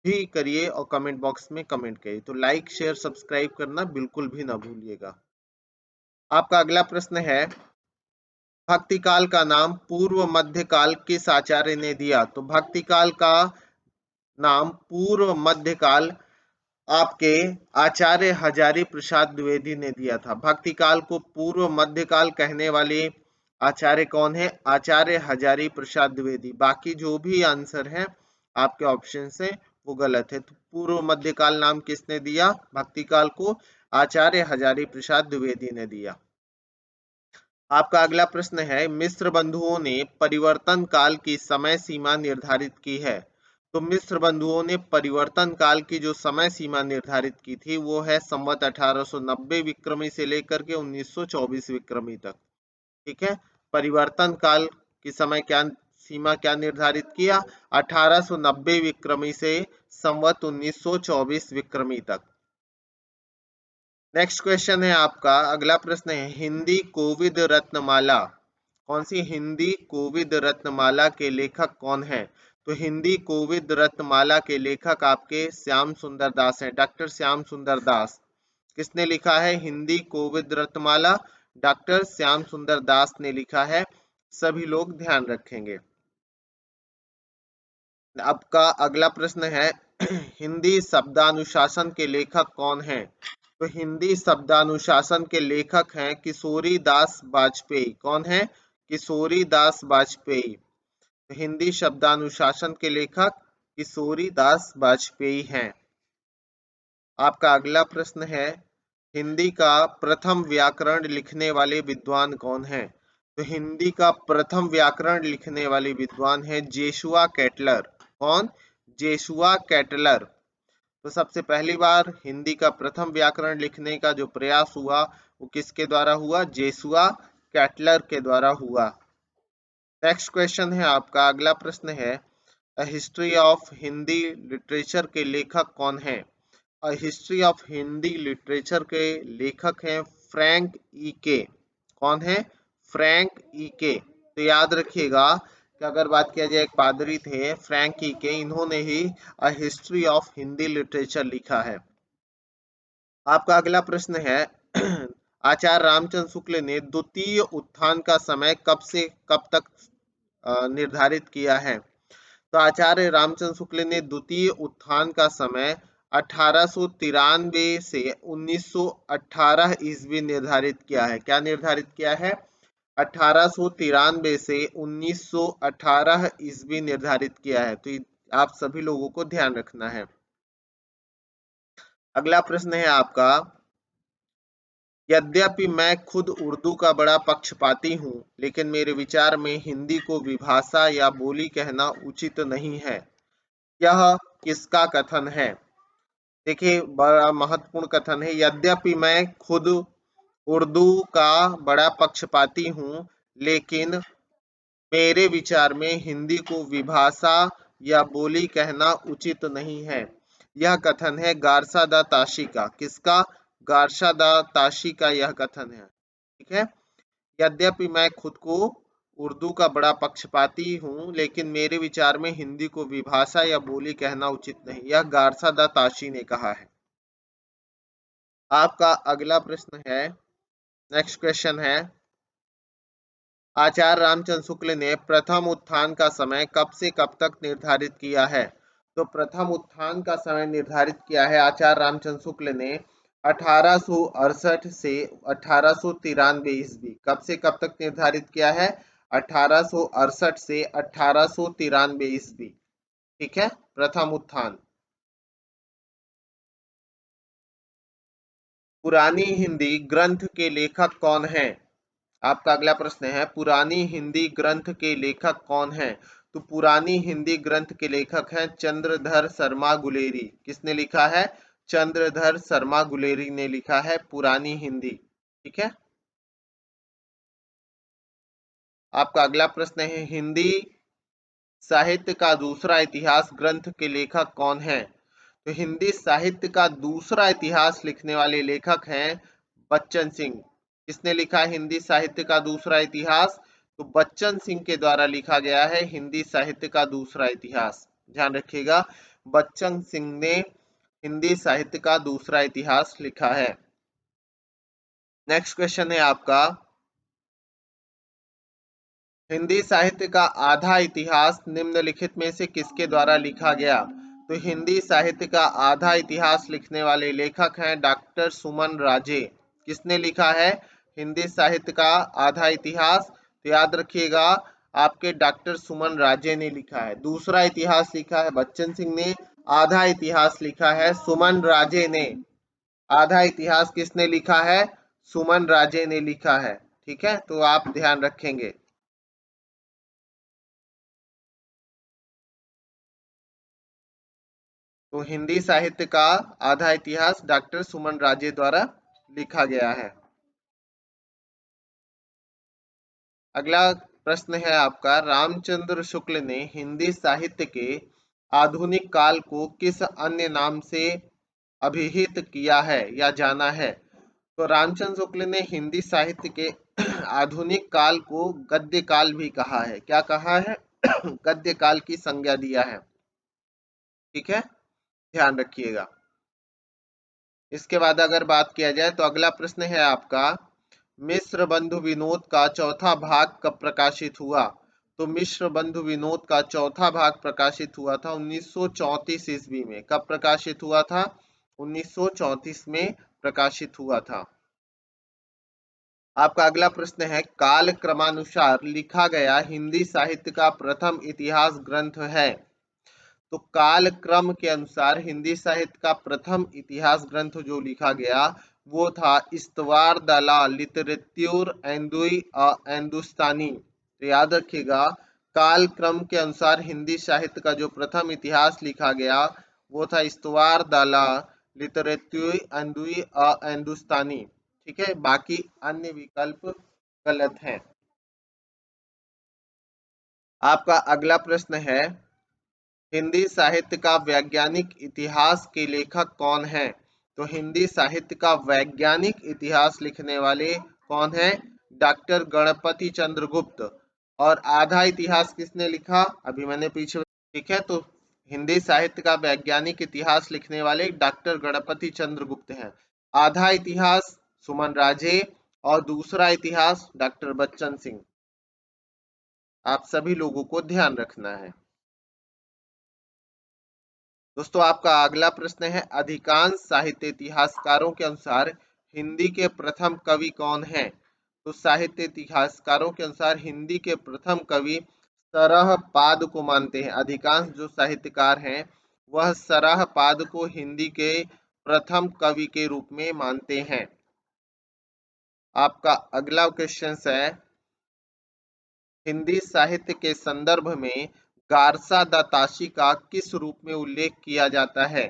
भी करिए और कमेंट बॉक्स में कमेंट करिए। तो लाइक शेयर सब्सक्राइब करना बिल्कुल भी ना भूलिएगा। आपका अगला प्रश्न है, भक्ति काल का नाम पूर्व मध्य काल किस आचार्य ने दिया? तो भक्ति काल का नाम पूर्व मध्य काल आपके आचार्य हजारी प्रसाद द्विवेदी ने दिया था। भक्ति काल को पूर्व मध्य काल कहने वाले आचार्य कौन है? आचार्य हजारी प्रसाद द्विवेदी। बाकी जो भी आंसर है आपके ऑप्शन से वो गलत है। तो पूर्व मध्य काल नाम किसने दिया भक्ति काल को? आचार्य हजारी प्रसाद द्विवेदी ने दिया। आपका अगला प्रश्न है, मिस्र बंधुओं ने परिवर्तन काल की समय सीमा निर्धारित की है। तो मिस्र बंधुओं ने परिवर्तन काल की जो समय सीमा निर्धारित की थी वो है संवत 1890 विक्रमी से लेकर के 1924 विक्रमी तक। ठीक है, परिवर्तन काल की समय क्या सीमा क्या निर्धारित किया? 1890 विक्रमी से संवत 1924 विक्रमी तक। नेक्स्ट क्वेश्चन है आपका, अगला प्रश्न है, हिंदी कोविद रत्नमाला, कौन सी हिंदी कोविद रत्नमाला के लेखक कौन है? तो हिंदी कोविद रत्नमाला के लेखक आपके श्याम सुंदर दास हैं, डॉक्टर श्याम सुंदर दास। किसने लिखा है हिंदी कोविद रत्नमाला? डॉक्टर श्याम सुंदर दास ने लिखा है। सभी लोग ध्यान रखेंगे। आपका अगला प्रश्न है, हिंदी शब्दानुशासन के लेखक कौन है? तो हिंदी शब्दानुशासन के लेखक हैं किशोरी दास वाजपेयी। कौन है? किशोरी दास वाजपेयी। तो हिंदी शब्दानुशासन के लेखक किशोरी दास वाजपेयी हैं। आपका अगला प्रश्न है, हिंदी का प्रथम व्याकरण लिखने वाले विद्वान कौन है? तो हिंदी का प्रथम व्याकरण लिखने वाले विद्वान है जेशुआ कैटलर। कौन? जेशुआ कैटलर। तो सबसे पहली बार हिंदी का प्रथम व्याकरण लिखने का जो प्रयास हुआ वो किसके द्वारा हुआ? जेसुआ कैटलर के द्वारा हुआ। नेक्स्ट क्वेश्चन है आपका अगला प्रश्न है, अ हिस्ट्री ऑफ हिंदी लिटरेचर के लेखक कौन है? अ हिस्ट्री ऑफ हिंदी लिटरेचर के लेखक हैं फ्रैंक ई के। कौन है? फ्रैंक ई के। तो याद रखिएगा कि अगर बात किया जाए, एक पादरी थे फ्रैंक ई के, इन्होंने ही a history of Hindi literature लिखा है। आपका अगला प्रश्न है, आचार्य रामचंद्र शुक्ल ने द्वितीय उत्थान का समय कब से कब तक निर्धारित किया है? तो आचार्य रामचंद्र शुक्ल ने द्वितीय उत्थान का समय 1893 से 1918 ईस्वी निर्धारित किया है। क्या निर्धारित किया है? 1893 से 1918 ईस्वी निर्धारित किया है। तो आप सभी लोगों को ध्यान रखना है। अगला प्रश्न है आपका, यद्यपि मैं खुद उर्दू का बड़ा पक्षपाती हूँ, लेकिन मेरे विचार में हिंदी को विभाषा या बोली कहना उचित नहीं है। यह किसका कथन है? देखिए, बड़ा महत्वपूर्ण कथन है। यद्यपि मैं खुद उर्दू का बड़ा पक्षपाती हूँ, लेकिन मेरे विचार में हिंदी को विभाषा या बोली कहना उचित नहीं है। यह कथन है गारसा दा ताशी का। किसका? गारसा दा ताशी का यह कथन है। ठीक है। यद्यपि मैं खुद को उर्दू का बड़ा पक्षपाती हूँ, लेकिन मेरे विचार में हिंदी को विभाषा या बोली कहना उचित नहीं। यह गारसा दा ताशी ने कहा है। आपका अगला प्रश्न है, नेक्स्ट क्वेश्चन है, आचार्य रामचंद्र शुक्ल ने प्रथम उत्थान का समय कब से कब तक निर्धारित किया है? तो प्रथम उत्थान का समय निर्धारित किया है आचार्य रामचंद्र शुक्ल ने 1868 से 1893 ईस्वी। कब से कब तक निर्धारित किया है? 1868 से 1893 ईस्वी। ठीक है, प्रथम उत्थान। पुरानी हिंदी ग्रंथ के लेखक कौन है? आपका अगला प्रश्न है, पुरानी हिंदी ग्रंथ के लेखक कौन है? तो पुरानी हिंदी ग्रंथ के लेखक हैं चंद्रधर शर्मा गुलेरी। किसने लिखा है? चंद्रधर शर्मा गुलेरी ने लिखा है पुरानी हिंदी। ठीक है। आपका अगला प्रश्न है, हिंदी साहित्य का दूसरा इतिहास ग्रंथ के लेखक कौन है? तो हिंदी साहित्य का दूसरा इतिहास लिखने वाले लेखक हैं बच्चन सिंह। किसने लिखा हिंदी साहित्य का दूसरा इतिहास? तो बच्चन सिंह के द्वारा लिखा गया है हिंदी साहित्य का दूसरा इतिहास। ध्यान रखिएगा, बच्चन सिंह ने हिंदी साहित्य का दूसरा इतिहास लिखा है। नेक्स्ट क्वेश्चन है आपका, हिंदी साहित्य का आधा इतिहास निम्नलिखित में से किसके द्वारा लिखा गया? तो हिंदी साहित्य का आधा इतिहास लिखने वाले लेखक हैं डॉक्टर सुमन राजे। किसने लिखा है हिंदी साहित्य का आधा इतिहास? तो याद रखिएगा, आपके डॉक्टर सुमन राजे ने लिखा है। दूसरा इतिहास लिखा है बच्चन सिंह ने, आधा इतिहास लिखा है सुमन राजे ने। आधा इतिहास किसने लिखा है? सुमन राजे ने लिखा है। ठीक है, तो आप ध्यान रखेंगे। तो हिंदी साहित्य का आधा इतिहास डॉक्टर सुमन राजे द्वारा लिखा गया है। अगला प्रश्न है आपका, रामचंद्र शुक्ल ने हिंदी साहित्य के आधुनिक काल को किस अन्य नाम से अभिहित किया है या जाना है? तो रामचंद्र शुक्ल ने हिंदी साहित्य के आधुनिक काल को गद्य काल भी कहा है। क्या कहा है? गद्य काल की संज्ञा दिया है। ठीक है, ध्यान रखिएगा। इसके बाद अगर बात किया जाए तो अगला प्रश्न है आपका, मिश्र बंधु विनोद का चौथा भाग कब प्रकाशित हुआ? तो मिश्र बंधु विनोद का चौथा भाग प्रकाशित हुआ था 1934 ईस्वी में। कब प्रकाशित हुआ था? 1934 में प्रकाशित हुआ था। आपका अगला प्रश्न है, काल क्रमानुसार लिखा गया हिंदी साहित्य का प्रथम इतिहास ग्रंथ है। तो काल क्रम के अनुसार हिंदी साहित्य का प्रथम इतिहास ग्रंथ जो लिखा गया वो था इस्तवार दला लिटरेच्योर हिंदुस्तानी। तो याद रखिएगा, काल क्रम के अनुसार हिंदी साहित्य का जो प्रथम इतिहास लिखा गया वो था इस्तवार दला लिटरेच्योर हिंदुस्तानी। ठीक है, बाकी अन्य विकल्प गलत हैं। आपका अगला प्रश्न है, हिंदी साहित्य का वैज्ञानिक इतिहास के लेखक कौन है? तो हिंदी साहित्य का वैज्ञानिक इतिहास लिखने वाले कौन है? डॉक्टर गणपति चंद्र गुप्त। और आधा इतिहास किसने लिखा? अभी मैंने पीछे। ठीक है, तो हिंदी साहित्य का वैज्ञानिक इतिहास लिखने वाले डॉक्टर गणपति चंद्र गुप्त हैं। आधा इतिहास सुमन राजे, और दूसरा इतिहास डॉक्टर बच्चन सिंह। आप सभी लोगों को ध्यान रखना है। दोस्तों आपका अगला प्रश्न है, अधिकांश साहित्य इतिहासकारों के अनुसार हिंदी के प्रथम कवि कौन हैं? तो साहित्य इतिहासकारों के अनुसार हिंदी के प्रथम कवि सरहपाद को मानते हैं। अधिकांश जो साहित्यकार हैं वह सरहपाद को हिंदी के प्रथम कवि के रूप में मानते हैं। आपका अगला क्वेश्चन है, हिंदी साहित्य के संदर्भ में गारसा द ताशी का किस रूप में उल्लेख किया जाता है?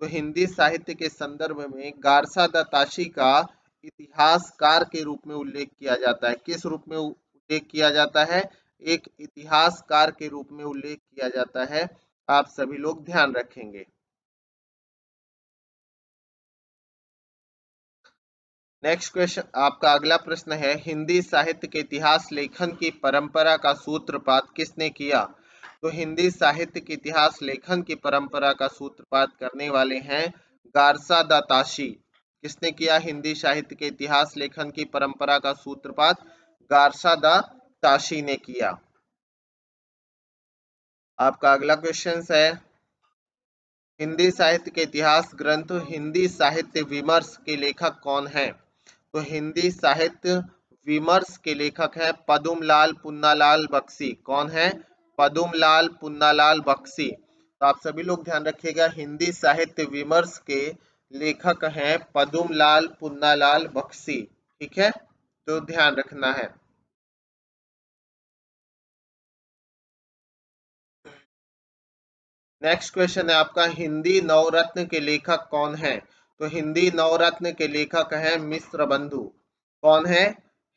तो हिंदी साहित्य के संदर्भ में गारसा द ताशी का इतिहासकार के रूप में उल्लेख किया जाता है। किस रूप में उल्लेख किया जाता है? एक इतिहासकार के रूप में उल्लेख किया जाता है। आप सभी लोग ध्यान रखेंगे। नेक्स्ट क्वेश्चन, आपका अगला प्रश्न है, हिंदी साहित्य के इतिहास लेखन की परंपरा का सूत्रपात किसने किया? तो हिंदी साहित्य के इतिहास लेखन की परंपरा का सूत्रपात करने वाले हैं गारसा द ताशी। किसने किया हिंदी साहित्य के इतिहास लेखन की परंपरा का सूत्रपात? गारसा द ताशी ने किया। आपका अगला क्वेश्चन है, हिंदी साहित्य के इतिहास ग्रंथ हिंदी साहित्य विमर्श के लेखक कौन हैं? तो हिंदी साहित्य विमर्श के लेखक हैं पदुमलाल पुन्नालाल बख्शी। कौन है? पदुमलाल पुन्नालाल बख्शी। तो आप सभी लोग ध्यान रखिएगा, हिंदी साहित्य विमर्श के लेखक हैं पदुमलाल पुन्नालाल बख्शी। ठीक है, तो ध्यान रखना है। नेक्स्ट क्वेश्चन है आपका, हिंदी नवरत्न के लेखक कौन है? तो हिंदी नवरत्न के लेखक हैं मिश्र बंधु। कौन है?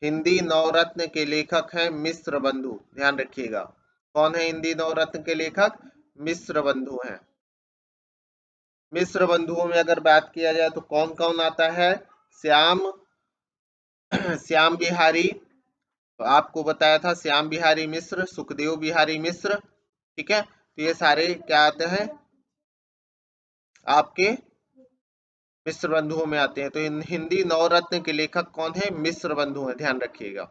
हिंदी नवरत्न के लेखक हैं मिश्र बंधु। ध्यान रखिएगा, कौन है हिंदी नवरत्न के लेखक? मिश्र बंधु हैं। मिश्र बंधुओं में अगर बात किया जाए तो कौन कौन आता है? श्याम श्याम बिहारी, तो आपको बताया था श्याम बिहारी मिश्र, सुखदेव बिहारी मिश्र। ठीक है, तो ये सारे क्या आते हैं आपके मिश्र बंधुओं में आते हैं। तो हिंदी नवरत्न के लेखक कौन है? मिश्र बंधु हैं, ध्यान रखिएगा।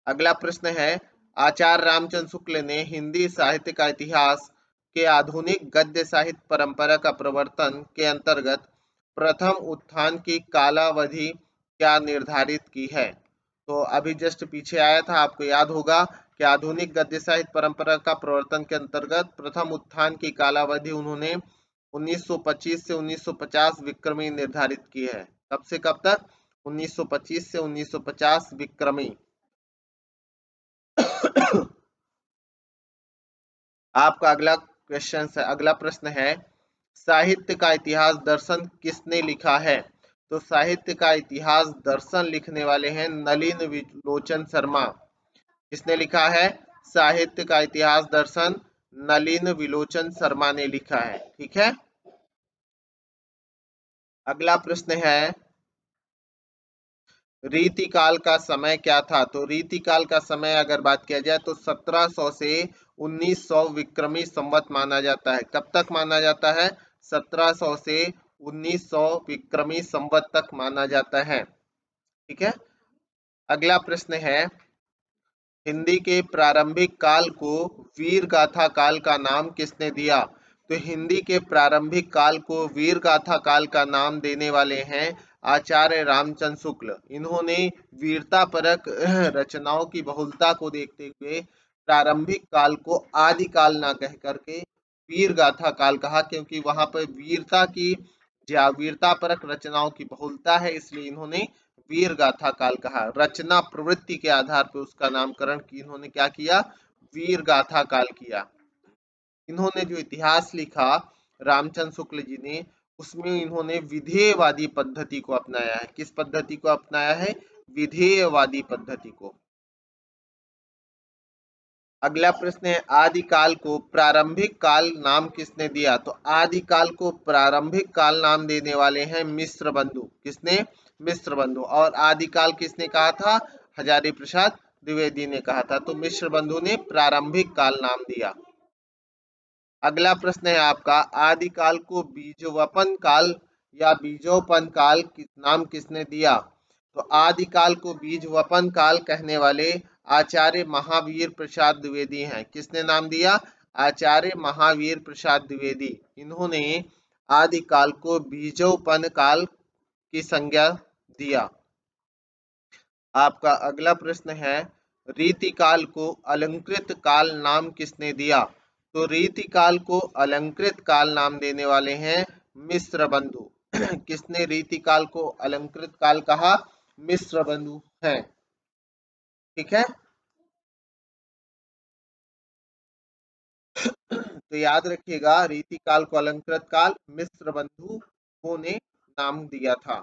अगला प्रश्न है, आचार्य रामचंद्र शुक्ल ने हिंदी साहित्य का इतिहास के आधुनिक गद्य साहित्य परंपरा का प्रवर्तन के अंतर्गत प्रथम उत्थान की कालावधि क्या निर्धारित की है? तो अभी जस्ट पीछे आया था, आपको याद होगा कि आधुनिक गद्य साहित्य परंपरा का प्रवर्तन के अंतर्गत प्रथम उत्थान की कालावधि उन्होंने 1925 से 1950 विक्रमी निर्धारित की है। कब से कब तक? 1925 से 1950 विक्रमी। आपका अगला क्वेश्चन है, अगला प्रश्न है, साहित्य का इतिहास दर्शन किसने लिखा है? तो साहित्य का इतिहास दर्शन लिखने वाले हैं नलिन विलोचन शर्मा। किसने लिखा है? साहित्य का इतिहास दर्शन नलिन विलोचन शर्मा ने लिखा है। ठीक है, अगला प्रश्न है, रीतिकाल का समय क्या था? तो रीतिकाल का समय अगर बात किया जाए तो 1700 से 1900 विक्रमी संवत माना जाता है। कब तक माना जाता है? 1700 से 1900 विक्रमी संवत तक माना जाता है। ठीक है, अगला प्रश्न है, हिंदी के प्रारंभिक काल को वीर गाथा काल का नाम किसने दिया? तो हिंदी के प्रारंभिक काल को वीर गाथा काल का नाम देने वाले हैं आचार्य रामचंद्र शुक्ल। इन्होंने वीरता परक रचनाओं की बहुलता को देखते हुए प्रारंभिक काल को आदि काल ना कह करके वीर गाथा काल कहा, क्योंकि वहां पर वीरता परक रचनाओं की बहुलता है, इसलिए इन्होंने वीर गाथा काल कहा। रचना प्रवृत्ति के आधार पर उसका नामकरण की इन्होंने क्या किया? वीर गाथा काल किया। इन्होंने जो इतिहास लिखा रामचंद्र शुक्ल जी ने, उसमें इन्होंने विधेयवादी पद्धति को अपनाया है। किस पद्धति को अपनाया है? विधेयवादी पद्धति को। अगला प्रश्न है, आदिकाल को प्रारंभिक काल नाम किसने दिया? तो आदिकाल को प्रारंभिक काल नाम देने वाले हैं मिश्र बंधु। किसने? मिश्र बंधु। और आदिकाल किसने कहा था? हजारी प्रसाद द्विवेदी ने कहा था। तो मिश्र बंधु ने प्रारंभिक काल नाम दिया। अगला प्रश्न है आपका, आदिकाल को बीजवपन काल या बीजोपन काल नाम किसने दिया? तो आदिकाल को बीजवपन काल कहने वाले आचार्य महावीर प्रसाद द्विवेदी हैं। किसने नाम दिया? आचार्य महावीर प्रसाद द्विवेदी। इन्होंने आदिकाल को बीजोपन काल की संज्ञा दिया। आपका अगला प्रश्न है, रीतिकाल को अलंकृत काल नाम किसने दिया? तो रीतिकाल को अलंकृत काल नाम देने वाले हैं मिश्र बंधु। किसने रीतिकाल को अलंकृत काल कहा? मिश्र बंधु हैं। ठीक है, तो याद रखिएगा, रीतिकाल को अलंकृत काल मिश्र बंधुओं ने नाम दिया था।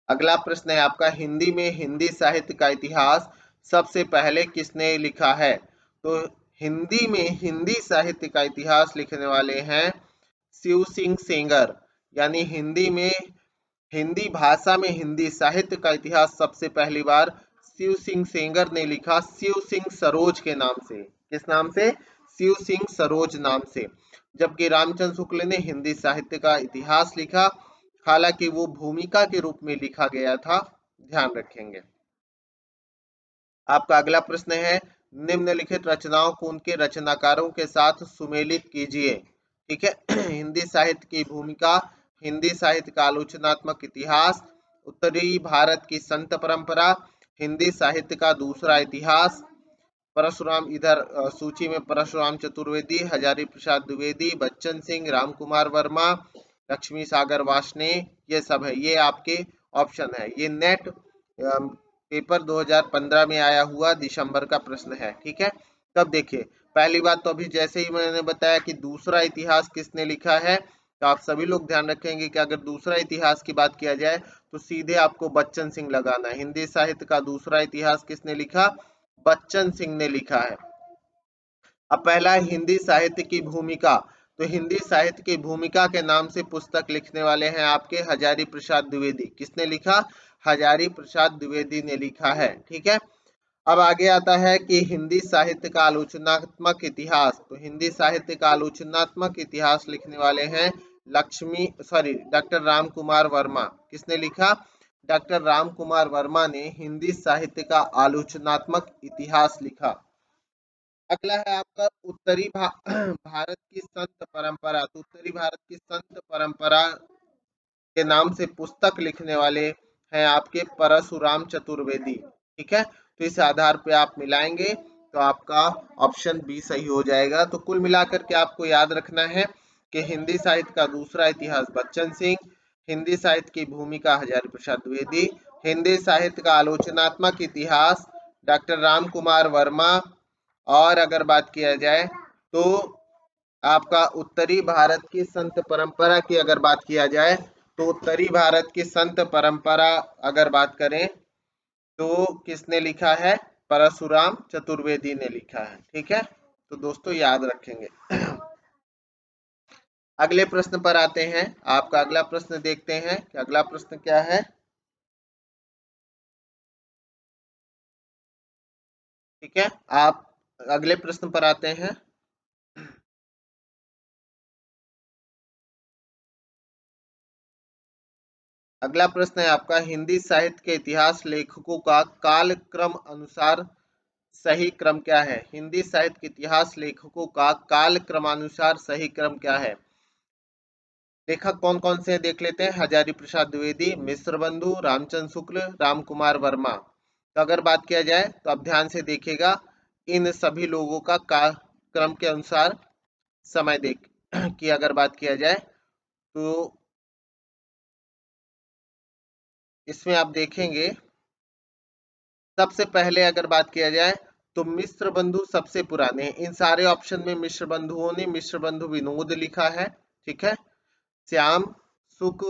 अगला प्रश्न है आपका, हिंदी में हिंदी साहित्य का इतिहास सबसे पहले किसने लिखा है? तो हिंदी में हिंदी साहित्य का इतिहास लिखने वाले हैं शिव सिंह सेंगर। यानी हिंदी में हिंदी भाषा में हिंदी साहित्य का इतिहास सबसे पहली बार शिव सिंह सेंगर ने लिखा, शिव सिंह सरोज के नाम से। किस नाम से? शिव सिंह सरोज नाम से। जबकि रामचंद्र शुक्ल ने हिंदी साहित्य का इतिहास लिखा, हालांकि वो भूमिका के रूप में लिखा गया था, ध्यान रखेंगे। आपका अगला प्रश्न है, निम्नलिखित रचनाओं को उनके रचनाकारों के साथ सुमेलित कीजिए। ठीक है, हिंदी साहित्य की भूमिका, हिंदी साहित्य का आलोचनात्मक इतिहास, उत्तरी भारत की संत परंपरा, हिंदी साहित्य का दूसरा इतिहास। परशुराम, इधर सूची में परशुराम चतुर्वेदी, हजारी प्रसाद द्विवेदी, बच्चन सिंह, राम कुमार वर्मा, लक्ष्मी सागर वार्ष्णेय, ये सब है। ये आपके ऑप्शन है। ये नेट पेपर 2015 में आया हुआ दिसंबर का प्रश्न है। ठीक है, तब देखिए, पहली बात तो अभी जैसे ही मैंने बताया कि दूसरा इतिहास किसने लिखा है, तो आप सभी लोग ध्यान रखेंगे कि अगर दूसरा इतिहास की बात किया जाए तो सीधे आपको बच्चन सिंह लगाना है। हिंदी साहित्य का दूसरा इतिहास किसने लिखा? बच्चन सिंह ने लिखा है। अब पहला है हिंदी साहित्य की भूमिका। तो हिंदी साहित्य की भूमिका के नाम से पुस्तक लिखने वाले हैं आपके हजारी प्रसाद द्विवेदी। किसने लिखा? हजारी प्रसाद द्विवेदी ने लिखा है। ठीक है, अब आगे आता है कि हिंदी साहित्य का आलोचनात्मक इतिहास। तो हिंदी साहित्य का आलोचनात्मक इतिहास लिखने वाले हैं डॉक्टर राम कुमार वर्मा। किसने लिखा? डॉक्टर राम कुमार वर्मा ने हिंदी साहित्य का आलोचनात्मक इतिहास लिखा। अगला है आपका भारत की संत परंपरा। तो उत्तरी भारत की संत परंपरा के नाम से पुस्तक लिखने वाले हैं आपके परशुराम चतुर्वेदी। ठीक है, तो इस आधार पे आप मिलाएंगे तो आपका ऑप्शन बी सही हो जाएगा। तो कुल मिलाकर के आपको याद रखना है कि हिंदी साहित्य का दूसरा इतिहास बच्चन सिंह, हिंदी साहित्य की भूमिका हजारी प्रसाद द्विवेदी, हिंदी साहित्य का आलोचनात्मक इतिहास डॉक्टर राम कुमार वर्मा, और अगर बात किया जाए तो आपका उत्तरी भारत की संत परंपरा की अगर बात किया जाए तो उत्तरी भारत की संत परंपरा अगर बात करें तो किसने लिखा है? परशुराम चतुर्वेदी ने लिखा है। ठीक है, तो दोस्तों याद रखेंगे। अगले प्रश्न पर आते हैं। आपका अगला प्रश्न देखते हैं कि अगला प्रश्न क्या है। ठीक है, आप अगले प्रश्न पर आते हैं। अगला प्रश्न है आपका, हिंदी साहित्य के इतिहास लेखकों का काल क्रम अनुसार सही क्रम क्या है? हिंदी साहित्य के इतिहास लेखकों का काल क्रमानुसार सही क्रम क्या है? लेखक कौन कौन से देख लेते हैं। हजारी प्रसाद द्विवेदी, मिश्र बंधु, रामचंद्र शुक्ल, राम कुमार वर्मा। तो अगर बात किया जाए तो आप ध्यान से देखिएगा, इन सभी लोगों का काल क्रम के अनुसार समय देख की अगर बात किया जाए तो इसमें आप देखेंगे, सबसे पहले अगर बात किया जाए तो मिश्र बंधु सबसे पुराने। इन सारे ऑप्शन में मिश्र बंधुओं ने मिश्र बंधु विनोद लिखा है। ठीक है, श्याम सुख,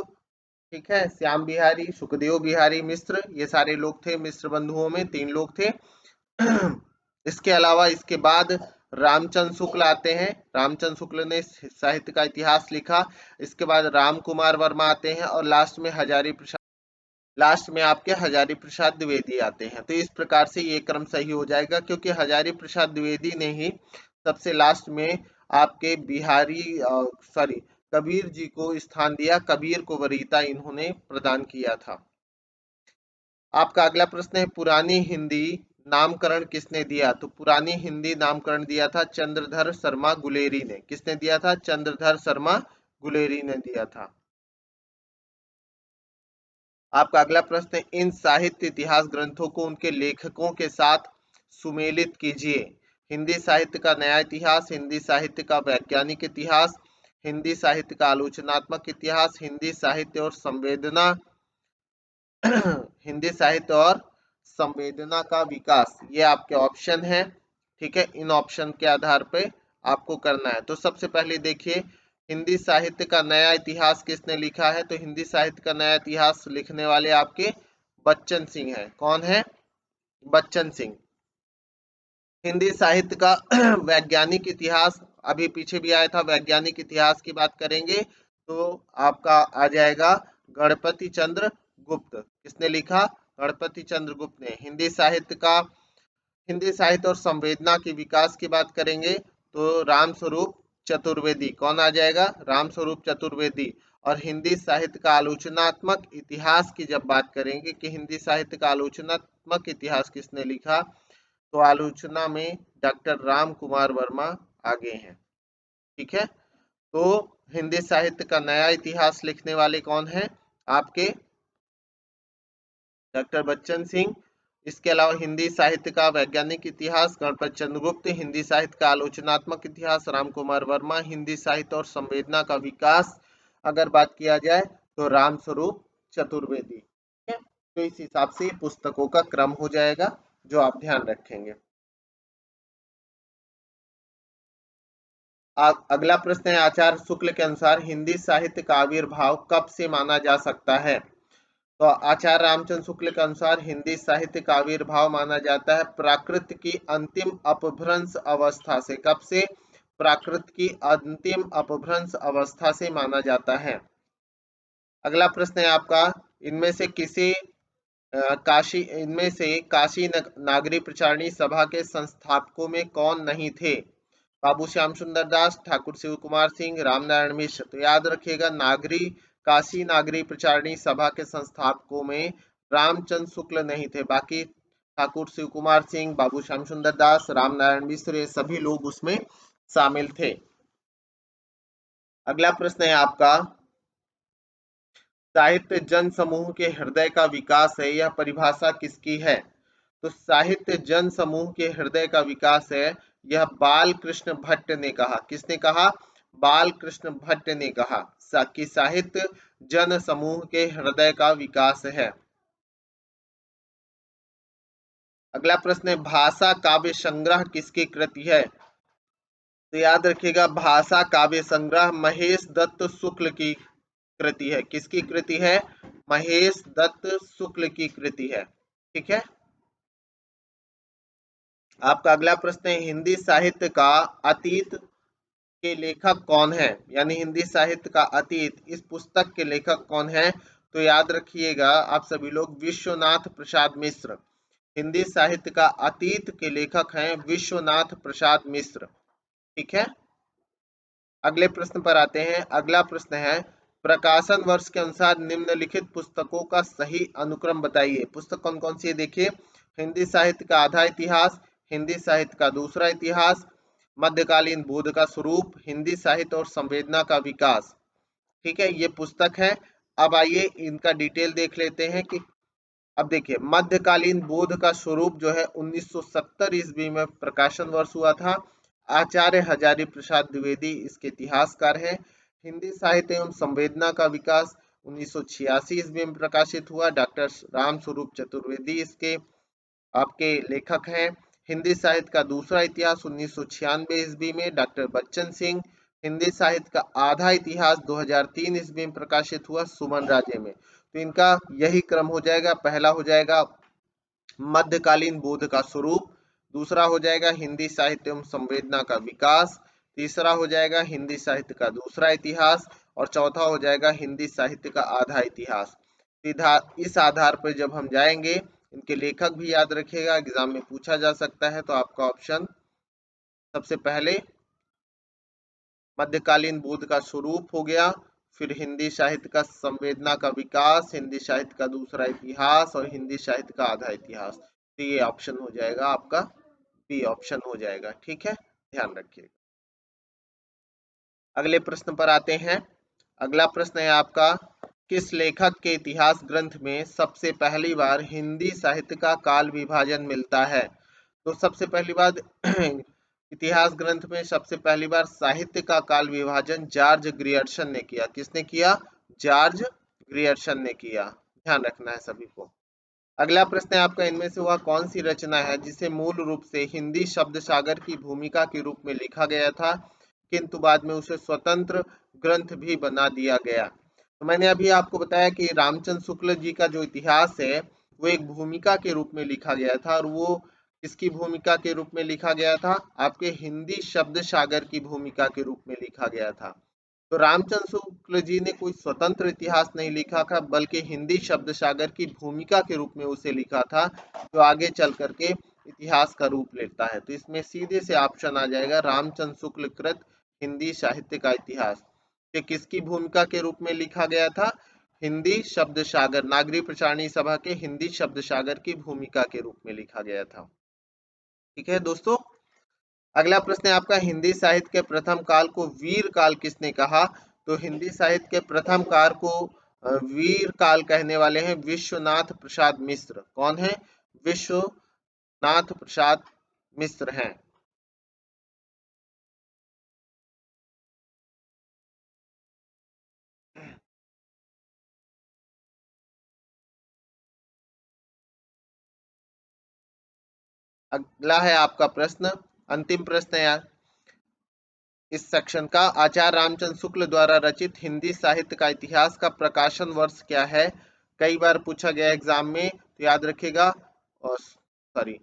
ठीक है, श्याम बिहारी, सुखदेव बिहारी मिश्र, ये सारे लोग थे मिश्र बंधुओं में, 3 लोग थे। इसके अलावा इसके बाद रामचंद्र शुक्ल आते हैं। रामचंद्र शुक्ल ने साहित्य का इतिहास लिखा। इसके बाद राम कुमार वर्मा आते हैं और लास्ट में हजारी प्रसाद लास्ट में आपके हजारी प्रसाद द्विवेदी आते हैं। तो इस प्रकार से ये क्रम सही हो जाएगा, क्योंकि हजारी प्रसाद द्विवेदी ने ही सबसे लास्ट में आपके बिहारी सॉरी कबीर जी को स्थान दिया, कबीर को वरीयता इन्होंने प्रदान किया था। आपका अगला प्रश्न है, पुरानी हिंदी नामकरण किसने दिया? तो पुरानी हिंदी नामकरण दिया था चंद्रधर शर्मा गुलेरी ने। किसने दिया था? चंद्रधर शर्मा गुलेरी ने दिया था। आपका अगला प्रश्न है, इन साहित्य इतिहास ग्रंथों को उनके लेखकों के साथ सुमेलित कीजिए। हिंदी साहित्य का नया इतिहास, हिंदी साहित्य का वैज्ञानिक इतिहास, हिंदी साहित्य का आलोचनात्मक इतिहास, हिंदी साहित्य और संवेदना हिंदी साहित्य और संवेदना का विकास। ये आपके ऑप्शन है। ठीक है, इन ऑप्शन के आधार पे आपको करना है। तो सबसे पहले देखिए, हिंदी साहित्य का नया इतिहास किसने लिखा है? तो हिंदी साहित्य का नया इतिहास लिखने वाले आपके बच्चन सिंह हैं। कौन है? बच्चन सिंह। हिंदी साहित्य का वैज्ञानिक इतिहास अभी पीछे भी आया था, वैज्ञानिक इतिहास की बात करेंगे तो आपका आ जाएगा गणपति चंद्र गुप्त। किसने लिखा? गणपति चंद्र गुप्त ने। हिंदी साहित्य और संवेदना के विकास की बात करेंगे तो राम स्वरूप चतुर्वेदी। कौन आ जाएगा? राम स्वरूप चतुर्वेदी। और हिंदी साहित्य का आलोचनात्मक इतिहास की जब बात करेंगे कि हिंदी साहित्य का आलोचनात्मक इतिहास किसने लिखा, तो आलोचना में डॉक्टर राम कुमार वर्मा आगे हैं। ठीक है, तो हिंदी साहित्य का नया इतिहास लिखने वाले कौन हैं? आपके डॉक्टर बच्चन सिंह। इसके अलावा हिंदी साहित्य का वैज्ञानिक इतिहास गणपत चंद्रगुप्त, हिंदी साहित्य का आलोचनात्मक इतिहास राम कुमार वर्मा, हिंदी साहित्य और संवेदना का विकास अगर बात किया जाए तो राम स्वरूप चतुर्वेदी। ठीक है, तो इस हिसाब से पुस्तकों का क्रम हो जाएगा जो आप ध्यान रखेंगे। अगला प्रश्न है, आचार्य शुक्ल के अनुसार हिंदी साहित्य का आविर्भाव कब से माना जा सकता है? तो आचार्य रामचंद्र शुक्ल के अनुसार हिंदी साहित्य का आविर्भाव माना जाता है प्राकृत की अंतिम अपभ्रंश अवस्था से। कब से? प्राकृत की अंतिम अपभ्रंश अवस्था से माना जाता है। अगला प्रश्न है आपका, इनमें से किसी इनमें से काशी नागरी प्रचारणी सभा के संस्थापकों में कौन नहीं थे? बाबू श्याम सुंदर दास, ठाकुर शिव कुमार सिंह, रामनारायण मिश्र। तो याद रखिएगा, काशी नागरी प्रचारणी सभा के संस्थापकों में रामचंद्र शुक्ल नहीं थे, बाकी ठाकुर शिव कुमार सिंह, बाबू श्याम सुंदर दास, रामनारायण मिश्र, ये सभी लोग उसमें शामिल थे। अगला प्रश्न है आपका, साहित्य जन समूह के हृदय का विकास है, यह परिभाषा किसकी है? तो साहित्य जन समूह के हृदय का विकास है, यह बाल कृष्ण भट्ट ने कहा। किसने कहा? बाल कृष्ण भट्ट ने कहा कि साहित्य जन समूह के हृदय का विकास है। अगला प्रश्न है, भाषा काव्य संग्रह किसकी कृति है? तो याद रखिएगा, भाषा काव्य संग्रह महेश दत्त शुक्ल की कृति है। किसकी कृति है? महेश दत्त शुक्ल की कृति है। ठीक है, आपका अगला प्रश्न है, हिंदी साहित्य का अतीत के लेखक कौन है? यानी हिंदी साहित्य का अतीत, इस पुस्तक के लेखक कौन है? तो याद रखिएगा आप सभी लोग, विश्वनाथ प्रसाद मिश्र। हिंदी साहित्य का अतीत के लेखक हैं विश्वनाथ प्रसाद मिश्र। ठीक है, अगले प्रश्न पर आते हैं। अगला प्रश्न है, प्रकाशन वर्ष के अनुसार निम्नलिखित पुस्तकों का सही अनुक्रम बताइए। पुस्तक कौन कौन सी है? देखिए, हिंदी साहित्य का आधा इतिहास, हिंदी साहित्य का दूसरा इतिहास, मध्यकालीन बोध का स्वरूप, हिंदी साहित्य और संवेदना का विकास। ठीक है, ये पुस्तक है। अब आइए इनका डिटेल देख लेते हैं कि अब देखिए, मध्यकालीन बोध का स्वरूप जो है 1970 ईस्वी में प्रकाशन वर्ष हुआ था। आचार्य हजारी प्रसाद द्विवेदी इसके इतिहासकार हैं। हिंदी साहित्य एवं संवेदना का विकास 1986 ईस्वी में प्रकाशित हुआ। डॉक्टर राम स्वरूप चतुर्वेदी इसके आपके लेखक हैं। हिंदी साहित्य का दूसरा इतिहास 1996 ईस्वी में डॉक्टर बच्चन सिंह। हिंदी साहित्य का आधा इतिहास 2003 ईस्वी में प्रकाशित हुआ सुमन राजे में। तो इनका यही क्रम हो जाएगा। पहला हो जाएगा मध्यकालीन बोध का स्वरूप, दूसरा हो जाएगा हिंदी साहित्य एवं संवेदना का विकास, तीसरा हो जाएगा हिंदी साहित्य का दूसरा इतिहास और चौथा हो जाएगा हिंदी साहित्य का आधा इतिहास। इस आधार पर जब हम जाएंगे, इनके लेखक भी याद रखिएगा, एग्जाम में पूछा जा सकता है। तो आपका ऑप्शन सबसे पहले मध्यकालीन बुद्ध का स्वरूप हो गया, फिर हिंदी साहित्य का संवेदना का विकास, हिंदी साहित्य का दूसरा इतिहास और हिंदी साहित्य का आधा इतिहास। तो ये ऑप्शन हो जाएगा आपका, बी ऑप्शन हो जाएगा। ठीक है, ध्यान रखिएगा। अगले प्रश्न पर आते हैं। अगला प्रश्न है आपका, किस लेखक के इतिहास ग्रंथ में सबसे पहली बार हिंदी साहित्य का काल विभाजन मिलता है? तो सबसे पहली बार इतिहास ग्रंथ में सबसे पहली बार साहित्य का काल विभाजन जॉर्ज ग्रियर्सन ने किया। किसने किया? जॉर्ज ग्रियर्सन ने किया। ध्यान रखना है सभी को। अगला प्रश्न है आपका, इनमें से वह कौन सी रचना है जिसे मूल रूप से हिंदी शब्द सागर की भूमिका के रूप में लिखा गया था, किंतु बाद में उसे स्वतंत्र ग्रंथ भी बना दिया गया? तो मैंने अभी आपको बताया कि रामचंद्र शुक्ल जी का जो इतिहास है वो एक भूमिका के रूप में लिखा गया था, और वो किसकी भूमिका के रूप में लिखा गया था? आपके हिंदी शब्द सागर की भूमिका के रूप में लिखा गया था। तो रामचंद्र शुक्ल जी ने कोई स्वतंत्र इतिहास नहीं लिखा था, बल्कि हिंदी शब्द सागर की भूमिका के रूप में उसे लिखा था, जो आगे चल करके इतिहास का रूप लेता है। तो इसमें सीधे से ऑप्शन आ जाएगा, रामचंद्र शुक्ल कृत हिंदी साहित्य का इतिहास। ये किसकी भूमिका के रूप में लिखा गया था? हिंदी शब्द सागर, नागरी प्रचारणी सभा के हिंदी शब्द सागर की भूमिका के रूप में लिखा गया था। ठीक है दोस्तों। अगला प्रश्न है आपका, हिंदी साहित्य के प्रथम काल को वीर काल किसने कहा? तो हिंदी साहित्य के प्रथम काल को वीर काल कहने वाले हैं विश्वनाथ प्रसाद मिश्र। कौन है? विश्वनाथ प्रसाद मिश्र हैं। अगला है आपका प्रश्न, अंतिम प्रश्न है यार इस सेक्शन का, आचार्य रामचंद्र शुक्ल द्वारा रचित हिंदी साहित्य का इतिहास का प्रकाशन वर्ष क्या है? कई बार पूछा गया एग्जाम में, तो याद रखिएगा। और सॉरी,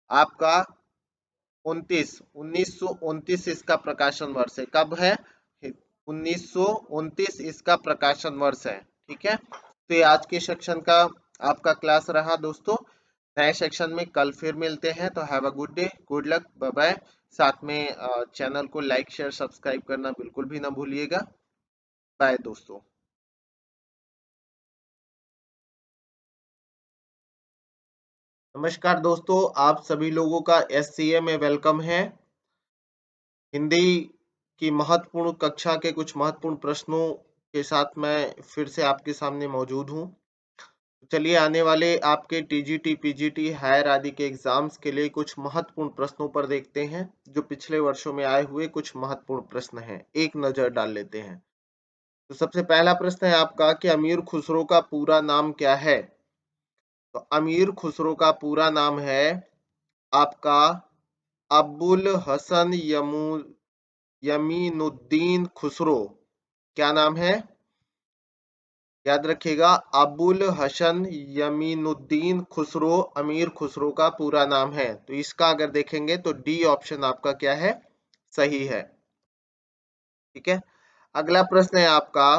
आपका 1929 इसका प्रकाशन वर्ष है। कब है? 1929 इसका प्रकाशन वर्ष है। ठीक है, तो ये आज के सेक्शन का आपका क्लास रहा दोस्तों। नए सेक्शन में कल फिर मिलते हैं। तो have a good day, good luck, bye bye. साथ में चैनल को लाइक शेयर सब्सक्राइब करना बिल्कुल भी ना भूलिएगा। बाय दोस्तों। नमस्कार दोस्तों, आप सभी लोगों का एससीए में वेलकम है। हिंदी की महत्वपूर्ण कक्षा के कुछ महत्वपूर्ण प्रश्नों के साथ मैं फिर से आपके सामने मौजूद हूँ। चलिए आने वाले आपके टीजीटी, पीजीटी, हायर आदि के एग्जाम्स के लिए कुछ महत्वपूर्ण प्रश्नों पर देखते हैं, जो पिछले वर्षों में आए हुए कुछ महत्वपूर्ण प्रश्न हैं। एक नजर डाल लेते हैं। तो सबसे पहला प्रश्न है आपका कि अमीर खुसरो का पूरा नाम क्या है? तो अमीर खुसरो का पूरा नाम है आपका अब्बुल हसन यमीनुद्दीन खुसरो। क्या नाम है? याद रखिएगा, अबुल हसन यमीनुद्दीन खुसरो अमीर खुसरो का पूरा नाम है। तो इसका अगर देखेंगे तो डी ऑप्शन आपका क्या है? सही है। ठीक है, अगला प्रश्न है आपका,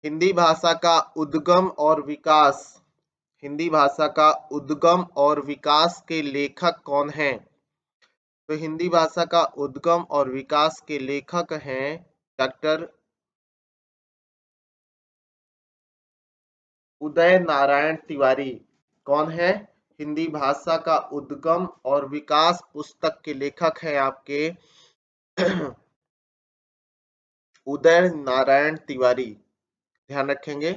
हिंदी भाषा का उद्गम और विकास, हिंदी भाषा का उद्गम और विकास के लेखक कौन हैं? तो हिंदी भाषा का उद्गम और विकास के लेखक हैं डॉक्टर उदय नारायण तिवारी। कौन है? हिंदी भाषा का उद्गम और विकास पुस्तक के लेखक है आपके उदय नारायण तिवारी। ध्यान रखेंगे।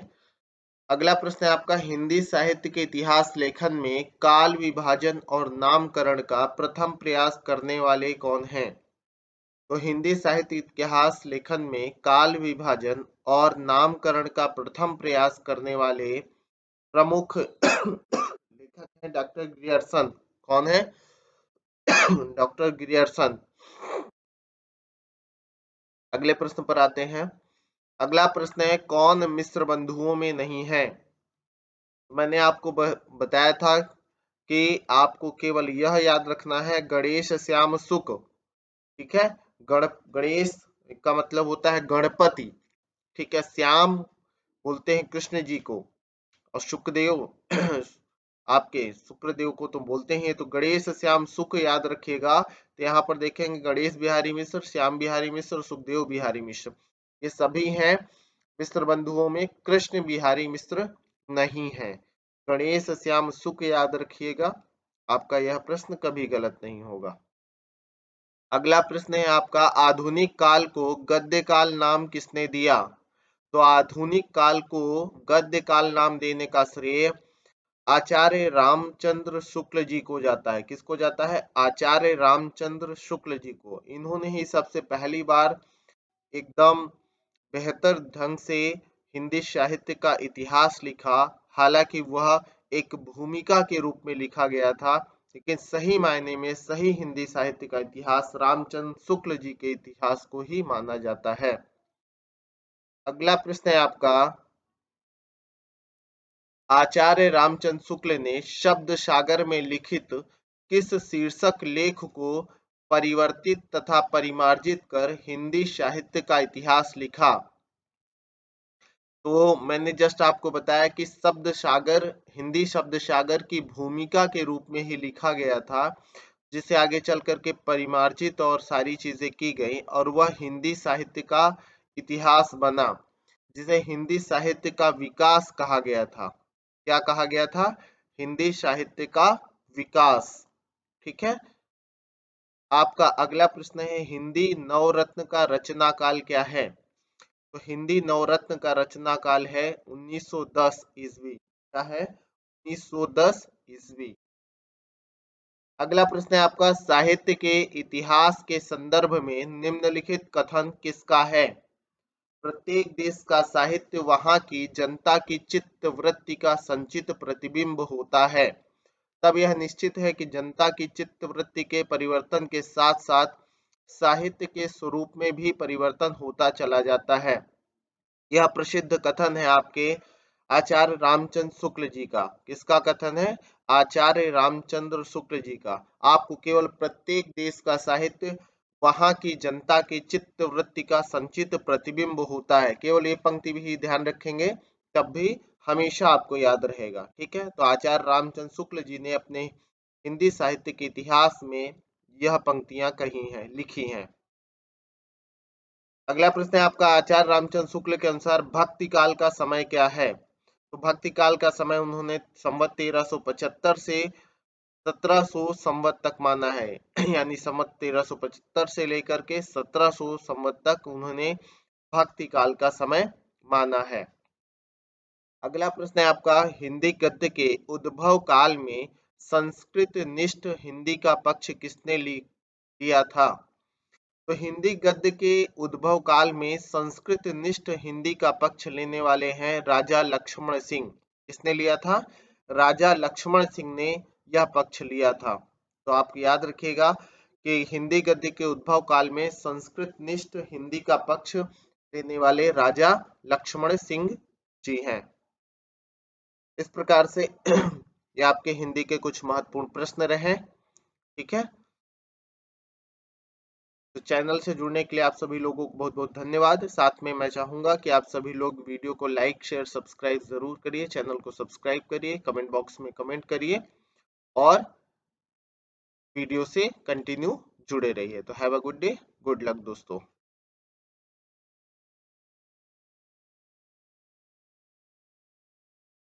अगला प्रश्न है आपका, हिंदी साहित्य के इतिहास लेखन में काल विभाजन और नामकरण का प्रथम प्रयास करने वाले कौन हैं? तो हिंदी साहित्य इतिहास लेखन में काल विभाजन और नामकरण का प्रथम प्रयास करने वाले प्रमुख लेखक है डॉक्टर ग्रियर्सन। कौन है? Doctor Grierson. अगले प्रश्न पर आते हैं। अगला प्रश्न है, कौन मिश्र बंधुओं में नहीं है? मैंने आपको बताया था कि आपको केवल यह याद रखना है, गणेश श्याम सुक। ठीक है, गणेश का मतलब होता है गणपति। ठीक है, श्याम बोलते हैं कृष्ण जी को, और शुक्रदेव आपके शुक्रदेव को तो बोलते हैं। तो गणेश श्याम सुख याद रखिएगा। तो यहाँ पर देखेंगे गणेश बिहारी मिश्र, श्याम बिहारी मिश्र और सुखदेव बिहारी मिश्र, ये सभी हैं मिश्र बंधुओं में। कृष्ण बिहारी मिश्र नहीं है। गणेश श्याम सुख याद रखिएगा, आपका यह प्रश्न कभी गलत नहीं होगा। अगला प्रश्न है आपका, आधुनिक काल को गद्य काल नाम किसने दिया? तो आधुनिक काल को गद्य काल नाम देने का श्रेय आचार्य रामचंद्र शुक्ल जी को जाता है। किसको जाता है? आचार्य रामचंद्र शुक्ल जी को। इन्होंने ही सबसे पहली बार एकदम बेहतर ढंग से हिंदी साहित्य का इतिहास लिखा। हालांकि वह एक भूमिका के रूप में लिखा गया था, लेकिन सही मायने में सही हिंदी साहित्य का इतिहास रामचंद्र शुक्ल जी के इतिहास को ही माना जाता है। अगला प्रश्न है आपका, आचार्य रामचंद्र शुक्ल ने शब्द सागर में लिखित किस शीर्षक लेख को परिवर्तित तथा परिमार्जित कर हिंदी साहित्य का इतिहास लिखा? तो मैंने जस्ट आपको बताया कि शब्द सागर हिंदी शब्द सागर की भूमिका के रूप में ही लिखा गया था, जिसे आगे चल करके परिमार्जित और सारी चीजें की गई, और वह हिंदी साहित्य का इतिहास बना, जिसे हिंदी साहित्य का विकास कहा गया था। क्या कहा गया था? हिंदी साहित्य का विकास। ठीक है। आपका अगला प्रश्न है, हिंदी नवरत्न का रचना काल क्या है? तो हिंदी नवरत्न का रचना काल है 1910 ईस्वी। क्या है? 1910 ईस्वी। अगला प्रश्न है आपका, साहित्य के इतिहास के संदर्भ में निम्नलिखित कथन किसका है? प्रत्येक देश का साहित्य वहां की जनता की चित्त वृत्ति का संचित प्रतिबिंब होता है। तब यह निश्चित है कि जनता की चित्त वृत्ति के परिवर्तन के साथ साथ साहित्य के स्वरूप में भी परिवर्तन होता चला जाता है। यह प्रसिद्ध कथन है आपके आचार्य रामचंद्र शुक्ल जी का। किसका कथन है? आचार्य रामचंद्र शुक्ल जी का। आपको केवल प्रत्येक देश का साहित्य वहां की जनता की चित्त वृत्ति का संचित प्रतिबिंब होता है। केवल ये पंक्ति भी ध्यान रखेंगे, तब भी हमेशा आपको याद रहेगा। ठीक है। तो आचार्य रामचंद्र शुक्ल जी ने अपने हिंदी साहित्य के इतिहास में यह पंक्तियां कही हैं, लिखी हैं। अगला प्रश्न है आपका, आचार्य रामचंद्र शुक्ल के अनुसार भक्ति काल का समय क्या है? तो भक्ति काल का समय उन्होंने संवत 1375 से 1700 संवत तक माना है। यानी संवत 1375 से लेकर के 1700 संवत तक उन्होंने भक्ति काल का समय माना है। अगला प्रश्न है आपका, हिंदी गद्य के उद्भव काल में संस्कृत निष्ठ हिंदी का पक्ष किसने लिया था? तो हिंदी गद्य के उद्भव काल में संस्कृत निष्ठ हिंदी का पक्ष लेने वाले हैं राजा लक्ष्मण सिंह। किसने लिया था? राजा लक्ष्मण सिंह ने यह पक्ष लिया था। तो आप याद रखिएगा कि हिंदी गद्य के उद्भव काल में संस्कृत निष्ठ हिंदी का पक्ष लेने वाले राजा लक्ष्मण सिंह जी हैं। इस प्रकार से ये आपके हिंदी के कुछ महत्वपूर्ण प्रश्न रहे। ठीक है। तो चैनल से जुड़ने के लिए आप सभी लोगों को बहुत बहुत धन्यवाद। साथ में मैं चाहूंगा कि आप सभी लोग वीडियो को लाइक शेयर सब्सक्राइब जरूर करिए, चैनल को सब्सक्राइब करिए, कमेंट बॉक्स में कमेंट करिए और वीडियो से कंटिन्यू जुड़े रहिए। तो have a good day, good luck दोस्तों।